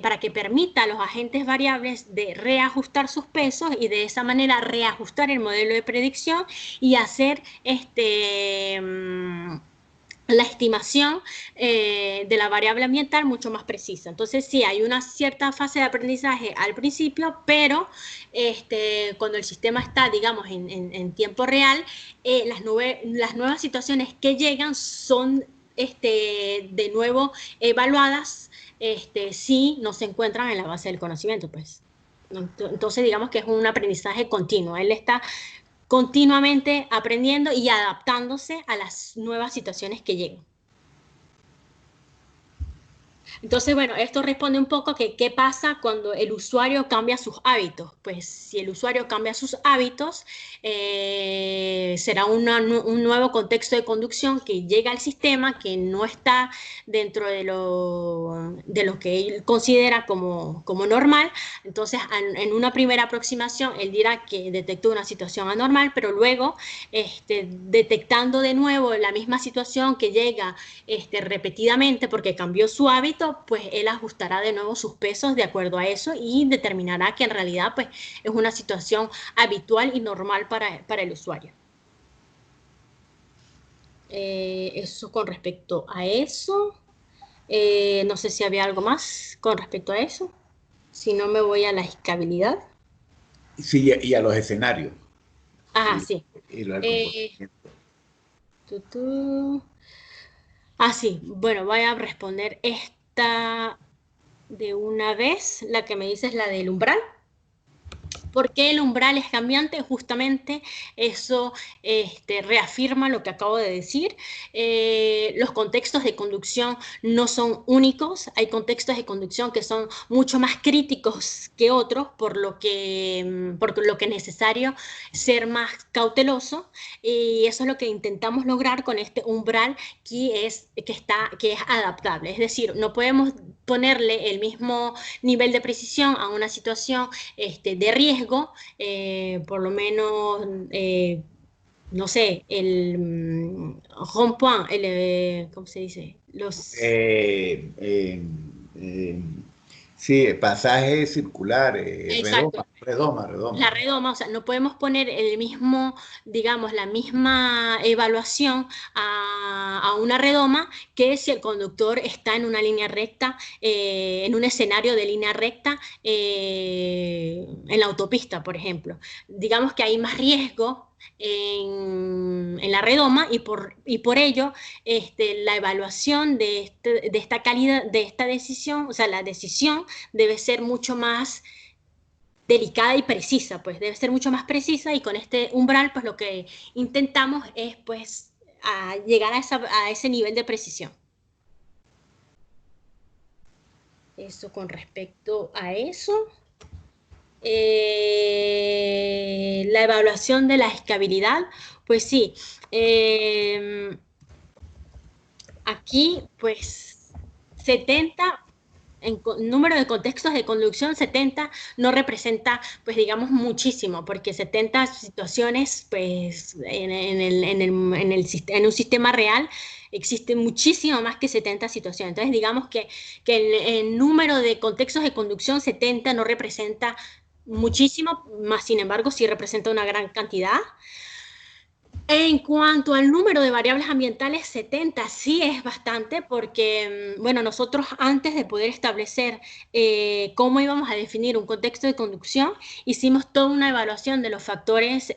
para que permita a los agentes variables de reajustar sus pesos y de esa manera reajustar el modelo de predicción y hacer la estimación de la variable ambiental mucho más precisa. Entonces, sí, hay una cierta fase de aprendizaje al principio, pero cuando el sistema está, digamos, en tiempo real, las nuevas situaciones que llegan son de nuevo evaluadas si no se encuentran en la base del conocimiento, pues. Entonces, digamos que es un aprendizaje continuo. Él está continuamente aprendiendo y adaptándose a las nuevas situaciones que llegan. Entonces, bueno, esto responde un poco a que qué pasa cuando el usuario cambia sus hábitos. Pues si el usuario cambia sus hábitos, será un nuevo contexto de conducción que llega al sistema, que no está dentro de lo que él considera como normal. Entonces, en una primera aproximación, él dirá que detectó una situación anormal, pero luego, detectando de nuevo la misma situación que llega repetidamente porque cambió su hábito, pues él ajustará de nuevo sus pesos de acuerdo a eso y determinará que en realidad pues es una situación habitual y normal para el usuario. Eso con respecto a eso. No sé si había algo más con respecto a eso. Si no, me voy a la escalabilidad. Sí, y a los escenarios. Ah, sí. Y lo del comportamiento. Sí. Bueno, voy a responder esta de una vez, la que me dices, la del umbral. ¿Por qué el umbral es cambiante? Justamente eso reafirma lo que acabo de decir. Los contextos de conducción no son únicos. Hay contextos de conducción que son mucho más críticos que otros, por lo que es necesario ser más cauteloso. Y eso es lo que intentamos lograr con este umbral que es adaptable. Es decir, no podemos ponerle el mismo nivel de precisión a una situación de riesgo, por lo menos, no sé, el rond-point, ¿cómo se dice? Sí, pasaje circular, Exacto. redoma. La redoma, o sea, no podemos poner el mismo, digamos, la misma evaluación a una redoma que si el conductor está en una línea recta, en un escenario de línea recta, en la autopista, por ejemplo. Digamos que hay más riesgo en la redoma y por ello la evaluación de esta calidad, de esta decisión, o sea, la decisión debe ser mucho más delicada y precisa, pues debe ser mucho más precisa, y con este umbral pues lo que intentamos es pues llegar a ese nivel de precisión. Eso con respecto a eso. La evaluación de la escalabilidad, pues sí, aquí pues 70 en número de contextos de conducción, 70 no representa, pues digamos, muchísimo, porque 70 situaciones, pues en un sistema real existe muchísimo más que 70 situaciones. Entonces, digamos que el número de contextos de conducción 70 no representa muchísimo, más sin embargo, sí representa una gran cantidad. En cuanto al número de variables ambientales, 70 sí es bastante porque, bueno, nosotros antes de poder establecer cómo íbamos a definir un contexto de conducción, hicimos toda una evaluación de los factores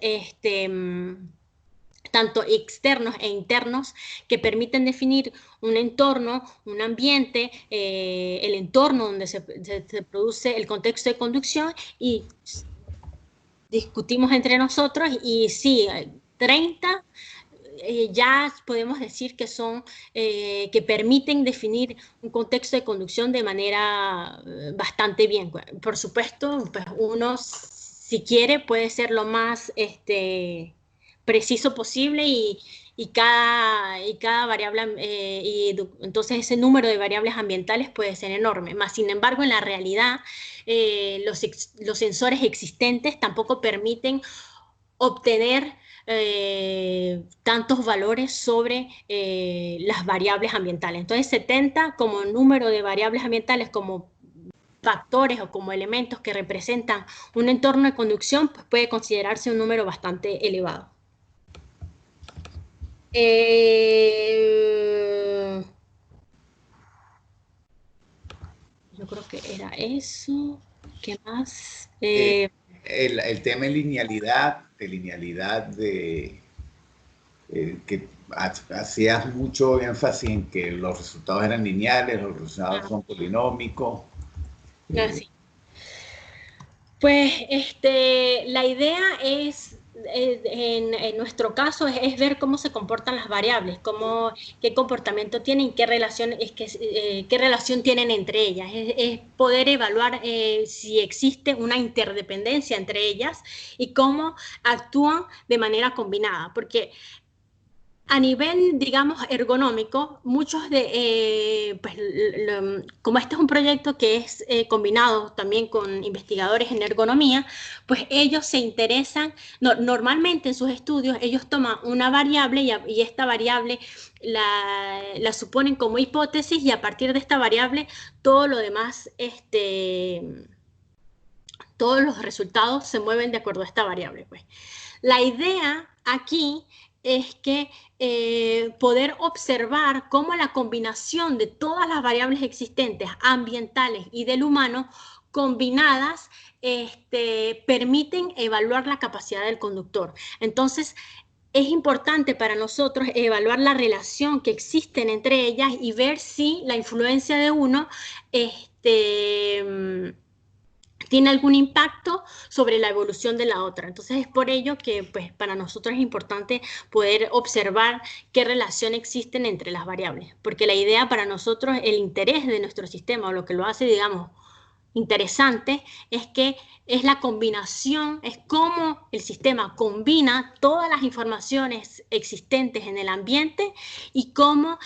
tanto externos e internos que permiten definir un entorno, un ambiente, el entorno donde se produce el contexto de conducción, y discutimos entre nosotros y sí, 30 ya podemos decir que son, que permiten definir un contexto de conducción de manera bastante bien. Por supuesto, pues uno, si quiere, puede ser lo más preciso posible y cada variable, entonces ese número de variables ambientales puede ser enorme. Más sin embargo, en la realidad, los sensores existentes tampoco permiten obtener tantos valores sobre las variables ambientales. Entonces, 70 como número de variables ambientales, como factores o como elementos que representan un entorno de conducción, pues puede considerarse un número bastante elevado. Yo creo que era eso. ¿Qué más? El tema de linealidad que hacías mucho énfasis en que los resultados eran lineales, los resultados son polinómicos. Sí. Pues la idea es, en nuestro caso, es ver cómo se comportan las variables, qué comportamiento tienen, qué relación tienen entre ellas. Es poder evaluar si existe una interdependencia entre ellas y cómo actúan de manera combinada, porque a nivel, digamos, ergonómico, muchos pues, como este es un proyecto que es combinado también con investigadores en ergonomía, pues ellos se interesan, normalmente en sus estudios, ellos toman una variable y esta variable la suponen como hipótesis, y a partir de esta variable todo lo demás, todos los resultados se mueven de acuerdo a esta variable, pues. La idea aquí es que poder observar cómo la combinación de todas las variables existentes, ambientales y del humano, combinadas, permiten evaluar la capacidad del conductor. Entonces, es importante para nosotros evaluar la relación que existen entre ellas y ver si la influencia de uno tiene algún impacto sobre la evolución de la otra. Entonces es por ello que pues, para nosotros es importante poder observar qué relación existen entre las variables, porque la idea para nosotros, el interés de nuestro sistema, o lo que lo hace, digamos, interesante, es que es la combinación, es cómo el sistema combina todas las informaciones existentes en el ambiente y cómo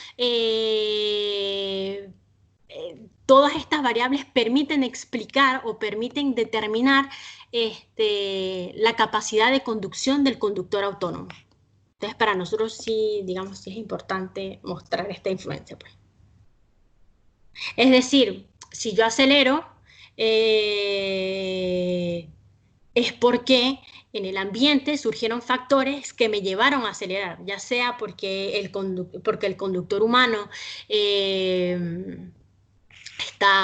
todas estas variables permiten explicar o permiten determinar la capacidad de conducción del conductor autónomo. Entonces, para nosotros sí, digamos, sí es importante mostrar esta influencia, pues. Es decir, si yo acelero, es porque en el ambiente surgieron factores que me llevaron a acelerar, ya sea porque el conductor humano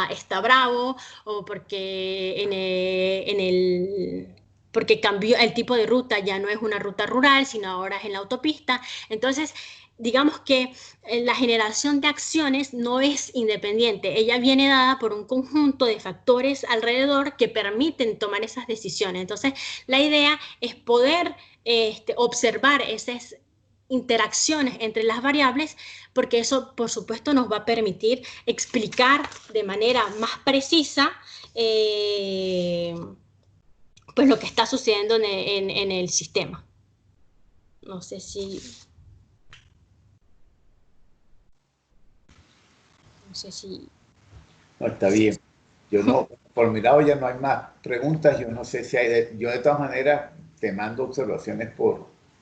está bravo, o porque cambió el tipo de ruta, ya no es una ruta rural, sino ahora es en la autopista. Entonces, digamos que la generación de acciones no es independiente, ella viene dada por un conjunto de factores alrededor que permiten tomar esas decisiones. Entonces, la idea es poder observar esas interacciones entre las variables, porque eso, por supuesto, nos va a permitir explicar de manera más precisa pues lo que está sucediendo en el sistema. No sé si... No sé si... No, está bien. Yo no, por mi lado ya no hay más preguntas. Yo no sé si hay... yo de todas maneras te mando observaciones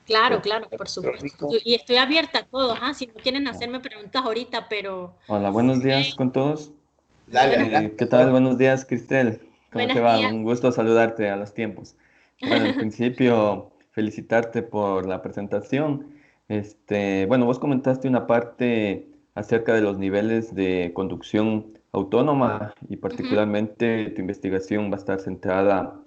Claro, claro, por supuesto. Y estoy abierta a todos, ¿ah? Si no quieren hacerme preguntas ahorita, pero... Hola, buenos días con todos. Dale, ¿Qué tal? Buenos días, Cristel. ¿Cómo te Buenos va? días. Un gusto saludarte a los tiempos. Bueno, en principio, felicitarte por la presentación. Bueno, vos comentaste una parte acerca de los niveles de conducción autónoma y particularmente tu investigación va a estar centrada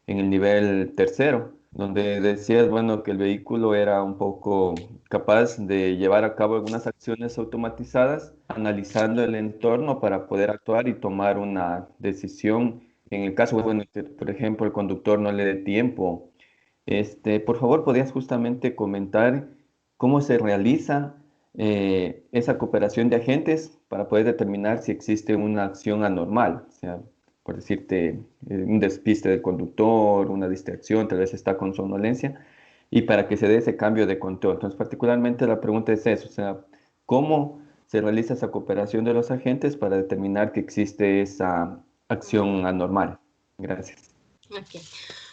en el nivel tercero, donde decías, bueno, que el vehículo era un poco capaz de llevar a cabo algunas acciones automatizadas, analizando el entorno para poder actuar y tomar una decisión. En el caso, bueno, que, por ejemplo, el conductor no le dé tiempo. Por favor, ¿podrías justamente comentar cómo se realiza esa cooperación de agentes para poder determinar si existe una acción anormal? O sea, por decirte, un despiste del conductor, una distracción, tal vez está con somnolencia. y para que se dé ese cambio de control. Entonces, particularmente la pregunta es eso, o sea, ¿cómo se realiza esa cooperación de los agentes para determinar que existe esa acción anormal? Gracias. Ok.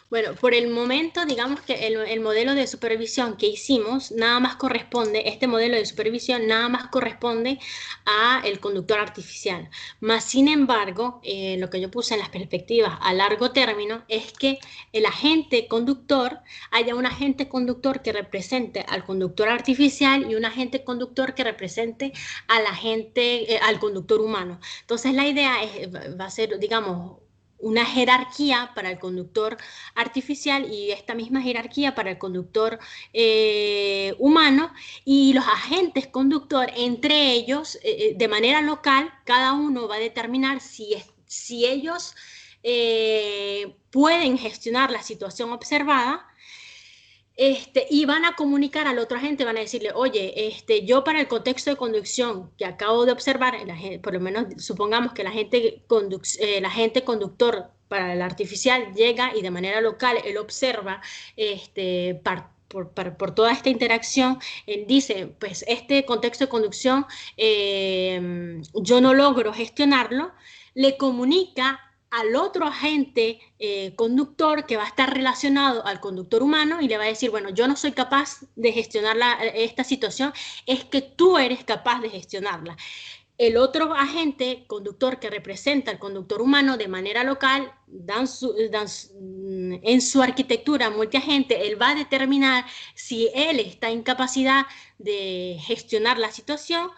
Bueno, por el momento, digamos que el modelo de supervisión que hicimos, nada más corresponde, este modelo de supervisión nada más corresponde a el conductor artificial. Más sin embargo, lo que yo puse en las perspectivas a largo término es que el agente conductor, haya un agente conductor que represente al conductor artificial y un agente conductor que represente al conductor humano. Entonces la idea va a ser, digamos, una jerarquía para el conductor artificial y esta misma jerarquía para el conductor humano, y los agentes conductor entre ellos, de manera local, cada uno va a determinar si ellos pueden gestionar la situación observada. Y van a comunicar al otro agente, van a decirle, oye, yo para el contexto de conducción que acabo de observar, por lo menos supongamos que el agente conductor para el artificial llega y de manera local él observa por toda esta interacción, él dice, pues este contexto de conducción yo no logro gestionarlo, le comunica al otro agente conductor que va a estar relacionado al conductor humano y le va a decir, bueno, yo no soy capaz de gestionar esta situación, es que tú eres capaz de gestionarla. El otro agente conductor que representa al conductor humano de manera local, en su arquitectura multiagente, él va a determinar si él está en capacidad de gestionar la situación.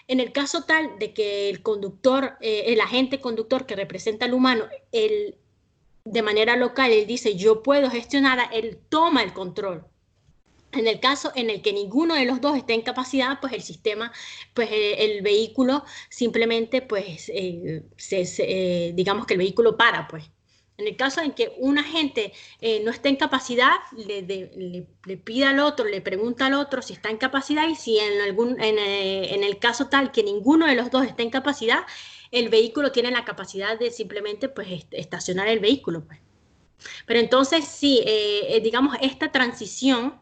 En el caso tal de que el agente conductor que representa al humano, de manera local, él dice, yo puedo gestionar, él toma el control. En el caso en el que ninguno de los dos esté en capacidad, pues el sistema, pues el vehículo simplemente, pues digamos que el vehículo para, pues. En el caso en que un agente no esté en capacidad, le pide al otro, le pregunta al otro si está en capacidad, y si en el caso tal que ninguno de los dos esté en capacidad, el vehículo tiene la capacidad de simplemente pues estacionar el vehículo, pues. Pero entonces sí, digamos, esta transición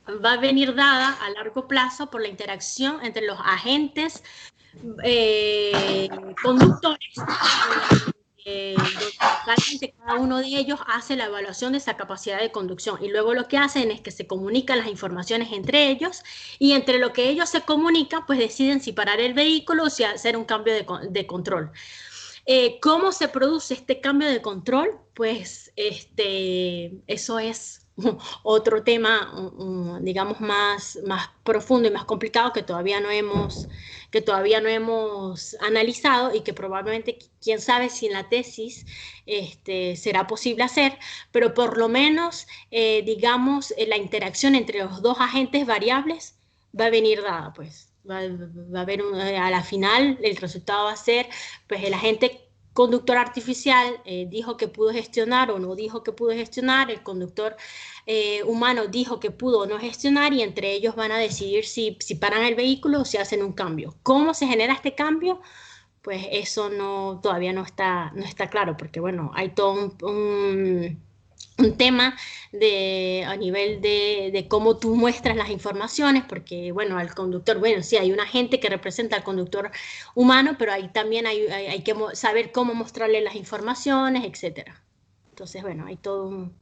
va a venir dada a largo plazo por la interacción entre los agentes conductores, localmente cada uno de ellos hace la evaluación de esa capacidad de conducción, y luego lo que hacen es que se comunican las informaciones entre ellos, y entre lo que ellos se comunican, pues deciden si parar el vehículo o si hacer un cambio de control. ¿Cómo se produce este cambio de control? Pues eso es otro tema, digamos, más profundo y más complicado que todavía no hemos analizado, y que probablemente, quién sabe si en la tesis será posible hacer, pero por lo menos, digamos, la interacción entre los dos agentes variables va a venir dada, pues. Va a haber a la final el resultado va a ser, pues, el agente conductor artificial dijo que pudo gestionar o no dijo que pudo gestionar, el conductor humano dijo que pudo o no gestionar, y entre ellos van a decidir si paran el vehículo o si hacen un cambio. ¿Cómo se genera este cambio? Pues eso todavía no está claro, porque bueno, hay todo un tema a nivel de cómo tú muestras las informaciones, porque bueno, al conductor, bueno, sí, hay un agente que representa al conductor humano, pero ahí también hay que saber cómo mostrarle las informaciones, etcétera. Entonces, bueno, hay todo un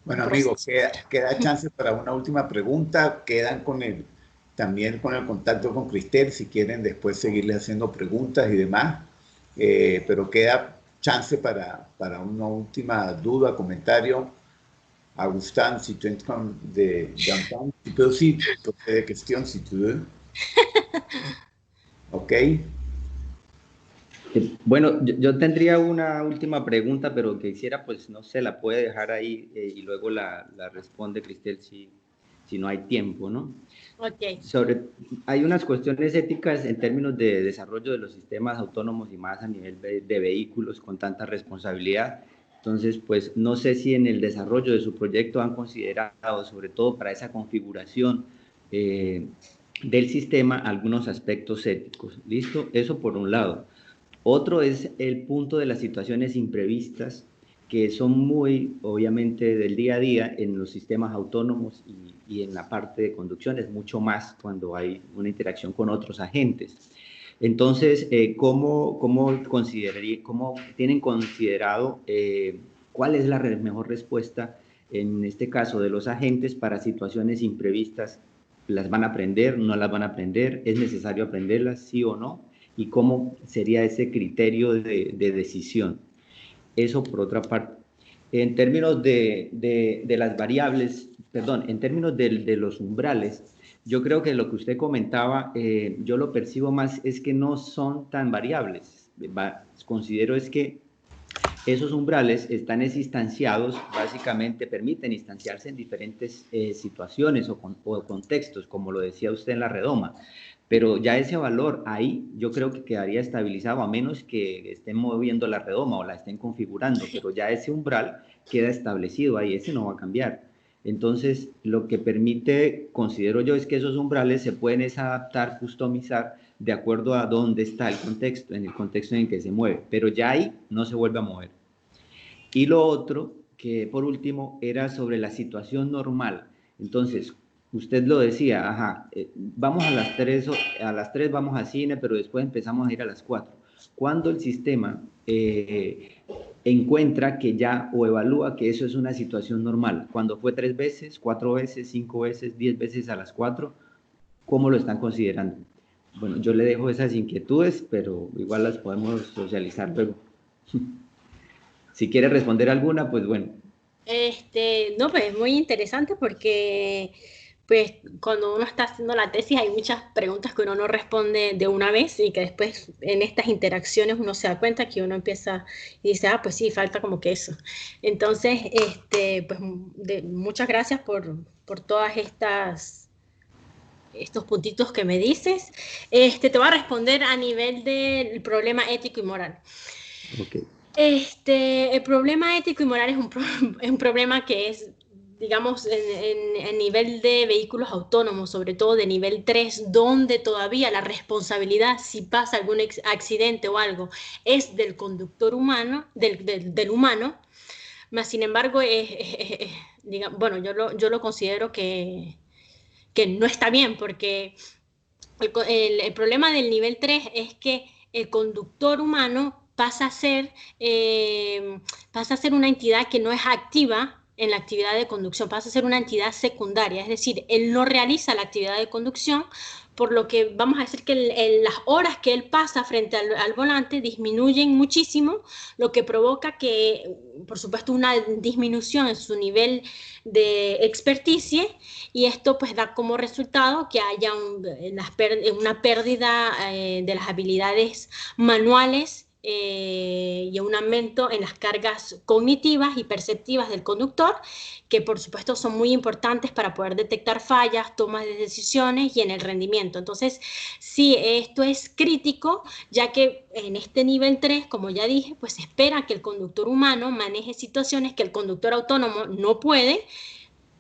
Bueno, proceso. amigos, queda chance para una última pregunta. Quedan también con el contacto con Cristel, si quieren después seguirle haciendo preguntas y demás. Pero queda chance para una última duda, comentario. Augustin, si tu es en train d'entendre, tu peux aussi poser des questions si tu veux. ¿Ok? Bueno, yo tendría una última pregunta, pero que quisiera, pues, no sé, la puede dejar ahí y luego la responde Cristel si no hay tiempo, ¿no? Ok. Hay unas cuestiones éticas en términos de desarrollo de los sistemas autónomos y más a nivel de vehículos con tanta responsabilidad. Entonces, pues, no sé si en el desarrollo de su proyecto han considerado, sobre todo para esa configuración del sistema, algunos aspectos éticos. ¿Listo? Eso por un lado. Otro es el punto de las situaciones imprevistas que son muy, obviamente, del día a día en los sistemas autónomos y en la parte de conducción, es mucho más cuando hay una interacción con otros agentes. Entonces, ¿cómo tienen considerado cuál es la mejor respuesta en este caso de los agentes para situaciones imprevistas? ¿Las van a aprender? ¿No las van a aprender? ¿Es necesario aprenderlas, sí o no? ¿Y cómo sería ese criterio de decisión? Eso por otra parte. En términos de las variables, perdón, en términos de los umbrales, yo creo que lo que usted comentaba, yo lo percibo más, es que no son tan variables. Considero es que esos umbrales están instanciados, básicamente permiten instanciarse en diferentes situaciones o contextos, como lo decía usted en la redoma. Pero ya ese valor ahí yo creo que quedaría estabilizado a menos que estén moviendo la redoma o la estén configurando, pero ya ese umbral queda establecido ahí, ese no va a cambiar. Entonces, lo que permite, considero yo, es que esos umbrales se pueden adaptar, customizar de acuerdo a dónde está el contexto, en el contexto en el que se mueve, pero ya ahí no se vuelve a mover. Y lo otro, que por último, era sobre la situación normal. Entonces, usted lo decía, ajá, vamos a las 3 vamos a cine, pero después empezamos a ir a las 4. Cuando el sistema encuentra que ya o evalúa que eso es una situación normal, cuando fue 3 veces, 4 veces, 5 veces, 10 veces a las 4, ¿cómo lo están considerando? Bueno, yo le dejo esas inquietudes, pero igual las podemos socializar luego. Si quiere responder alguna, pues bueno. No, pues es muy interesante porque pues cuando uno está haciendo la tesis hay muchas preguntas que uno no responde de una vez y que después en estas interacciones uno se da cuenta que uno empieza y dice, ah, pues sí, falta como que eso. Entonces, pues muchas gracias por todas estos puntitos que me dices. Te voy a responder a nivel del problema ético y moral. Okay. El problema ético y moral es un problema que es, digamos, en nivel de vehículos autónomos, sobre todo de nivel 3, donde todavía la responsabilidad, si pasa algún accidente o algo, es del conductor humano, del humano, más sin embargo, digamos, bueno, yo lo considero que no está bien, porque el problema del nivel 3 es que el conductor humano pasa a ser una entidad que no es activa en la actividad de conducción, pasa a ser una entidad secundaria, es decir, él no realiza la actividad de conducción, por lo que vamos a decir que las horas que él pasa frente al volante disminuyen muchísimo, lo que provoca que, por supuesto, una disminución en su nivel de experticia, y esto pues da como resultado que haya una pérdida de las habilidades manuales y un aumento en las cargas cognitivas y perceptivas del conductor, que por supuesto son muy importantes para poder detectar fallas, tomas de decisiones y en el rendimiento. Entonces, sí, esto es crítico, ya que en este nivel 3, como ya dije, pues se espera que el conductor humano maneje situaciones que el conductor autónomo no puede,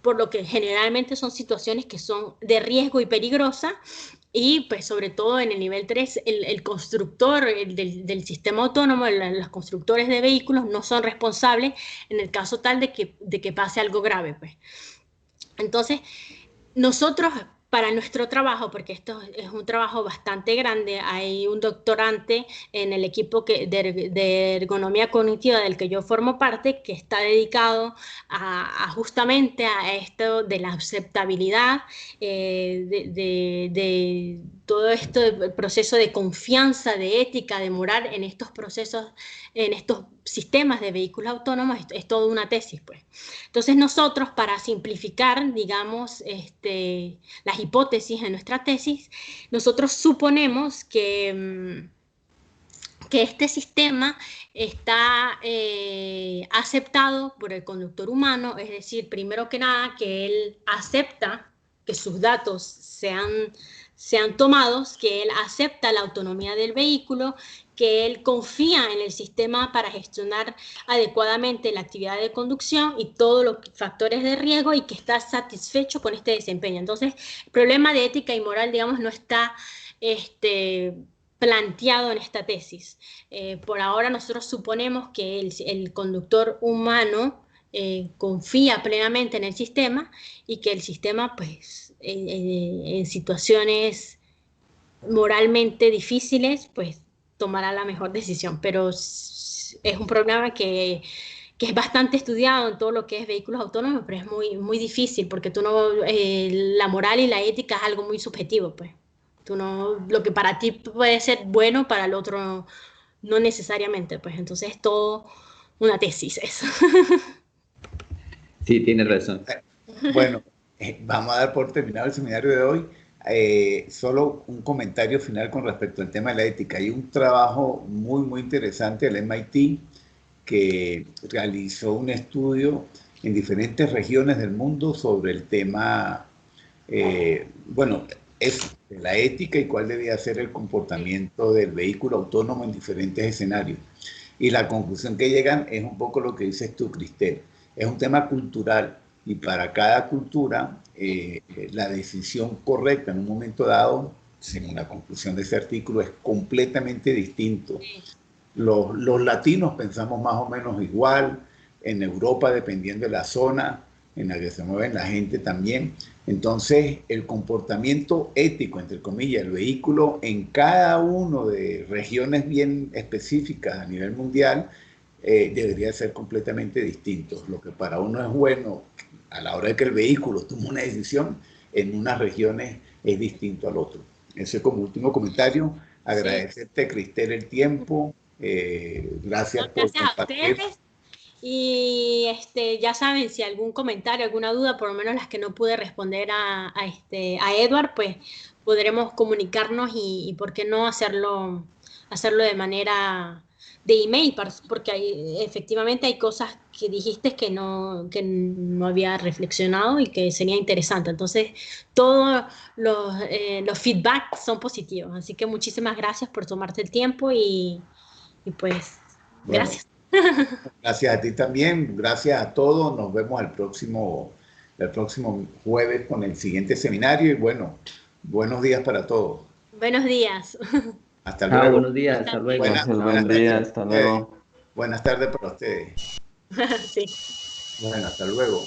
por lo que generalmente son situaciones que son de riesgo y peligrosas, y pues sobre todo en el nivel 3, el constructor del sistema autónomo, los constructores de vehículos no son responsables en el caso tal de que pase algo grave, pues. Entonces, nosotros, para nuestro trabajo, porque esto es un trabajo bastante grande, hay un doctorante en el equipo de ergonomía cognitiva del que yo formo parte, que está dedicado justamente a esto de la aceptabilidad, de todo esto del proceso de confianza, de ética, de moral en estos procesos, en estos sistemas de vehículos autónomos. Es toda una tesis, pues. Entonces nosotros, para simplificar, digamos, las hipótesis en nuestra tesis, nosotros suponemos que este sistema está aceptado por el conductor humano, es decir, primero que nada, que él acepta que sus datos sean tomados, que él acepta la autonomía del vehículo, que él confía en el sistema para gestionar adecuadamente la actividad de conducción y todos los factores de riesgo, y que está satisfecho con este desempeño. Entonces, el problema de ética y moral, digamos, no está planteado en esta tesis. Por ahora nosotros suponemos que el conductor humano confía plenamente en el sistema y que el sistema, pues, en situaciones moralmente difíciles, pues, tomará la mejor decisión. Pero es un programa que es bastante estudiado en todo lo que es vehículos autónomos, pero es muy, muy difícil porque la moral y la ética es algo muy subjetivo, pues. Lo que para ti puede ser bueno, para el otro no necesariamente, pues. Entonces es todo una tesis eso. Sí, tienes razón. Bueno, vamos a dar por terminado el seminario de hoy. Solo un comentario final con respecto al tema de la ética. Hay un trabajo muy, muy interesante del MIT que realizó un estudio en diferentes regiones del mundo sobre el tema, bueno, es la ética y cuál debía ser el comportamiento del vehículo autónomo en diferentes escenarios. Y la conclusión que llegan es un poco lo que dices tú, Cristel. Es un tema cultural y para cada cultura la decisión correcta en un momento dado, según la conclusión de ese artículo, es completamente distinto. Los latinos pensamos más o menos igual, en Europa dependiendo de la zona en la que se mueve la gente también. Entonces, el comportamiento ético, entre comillas, el vehículo en cada uno de regiones bien específicas a nivel mundial debería ser completamente distinto. Lo que para uno es bueno a la hora de que el vehículo toma una decisión, en unas regiones es distinto al otro. Ese como último comentario. Agradecerte, Cristel, el tiempo. Gracias por Gracias a compartir. ustedes. Y ya saben, si algún comentario, alguna duda, por lo menos las que no pude responder a Edward, pues podremos comunicarnos y por qué no hacerlo de manera de email, porque efectivamente hay cosas que dijiste que no había reflexionado y que sería interesante. Entonces, todos los feedbacks son positivos. Así que muchísimas gracias por tomarte el tiempo y pues, Bueno, gracias. gracias a ti también, gracias a todos. Nos vemos el próximo jueves con el siguiente seminario y bueno, buenos días para todos. Buenos días. Hasta Ah, luego. buenos días, hasta luego. Gracias, buen Buenas día, tardes hasta para ustedes. luego. Buenas tardes para ustedes. Sí. Bueno, hasta luego.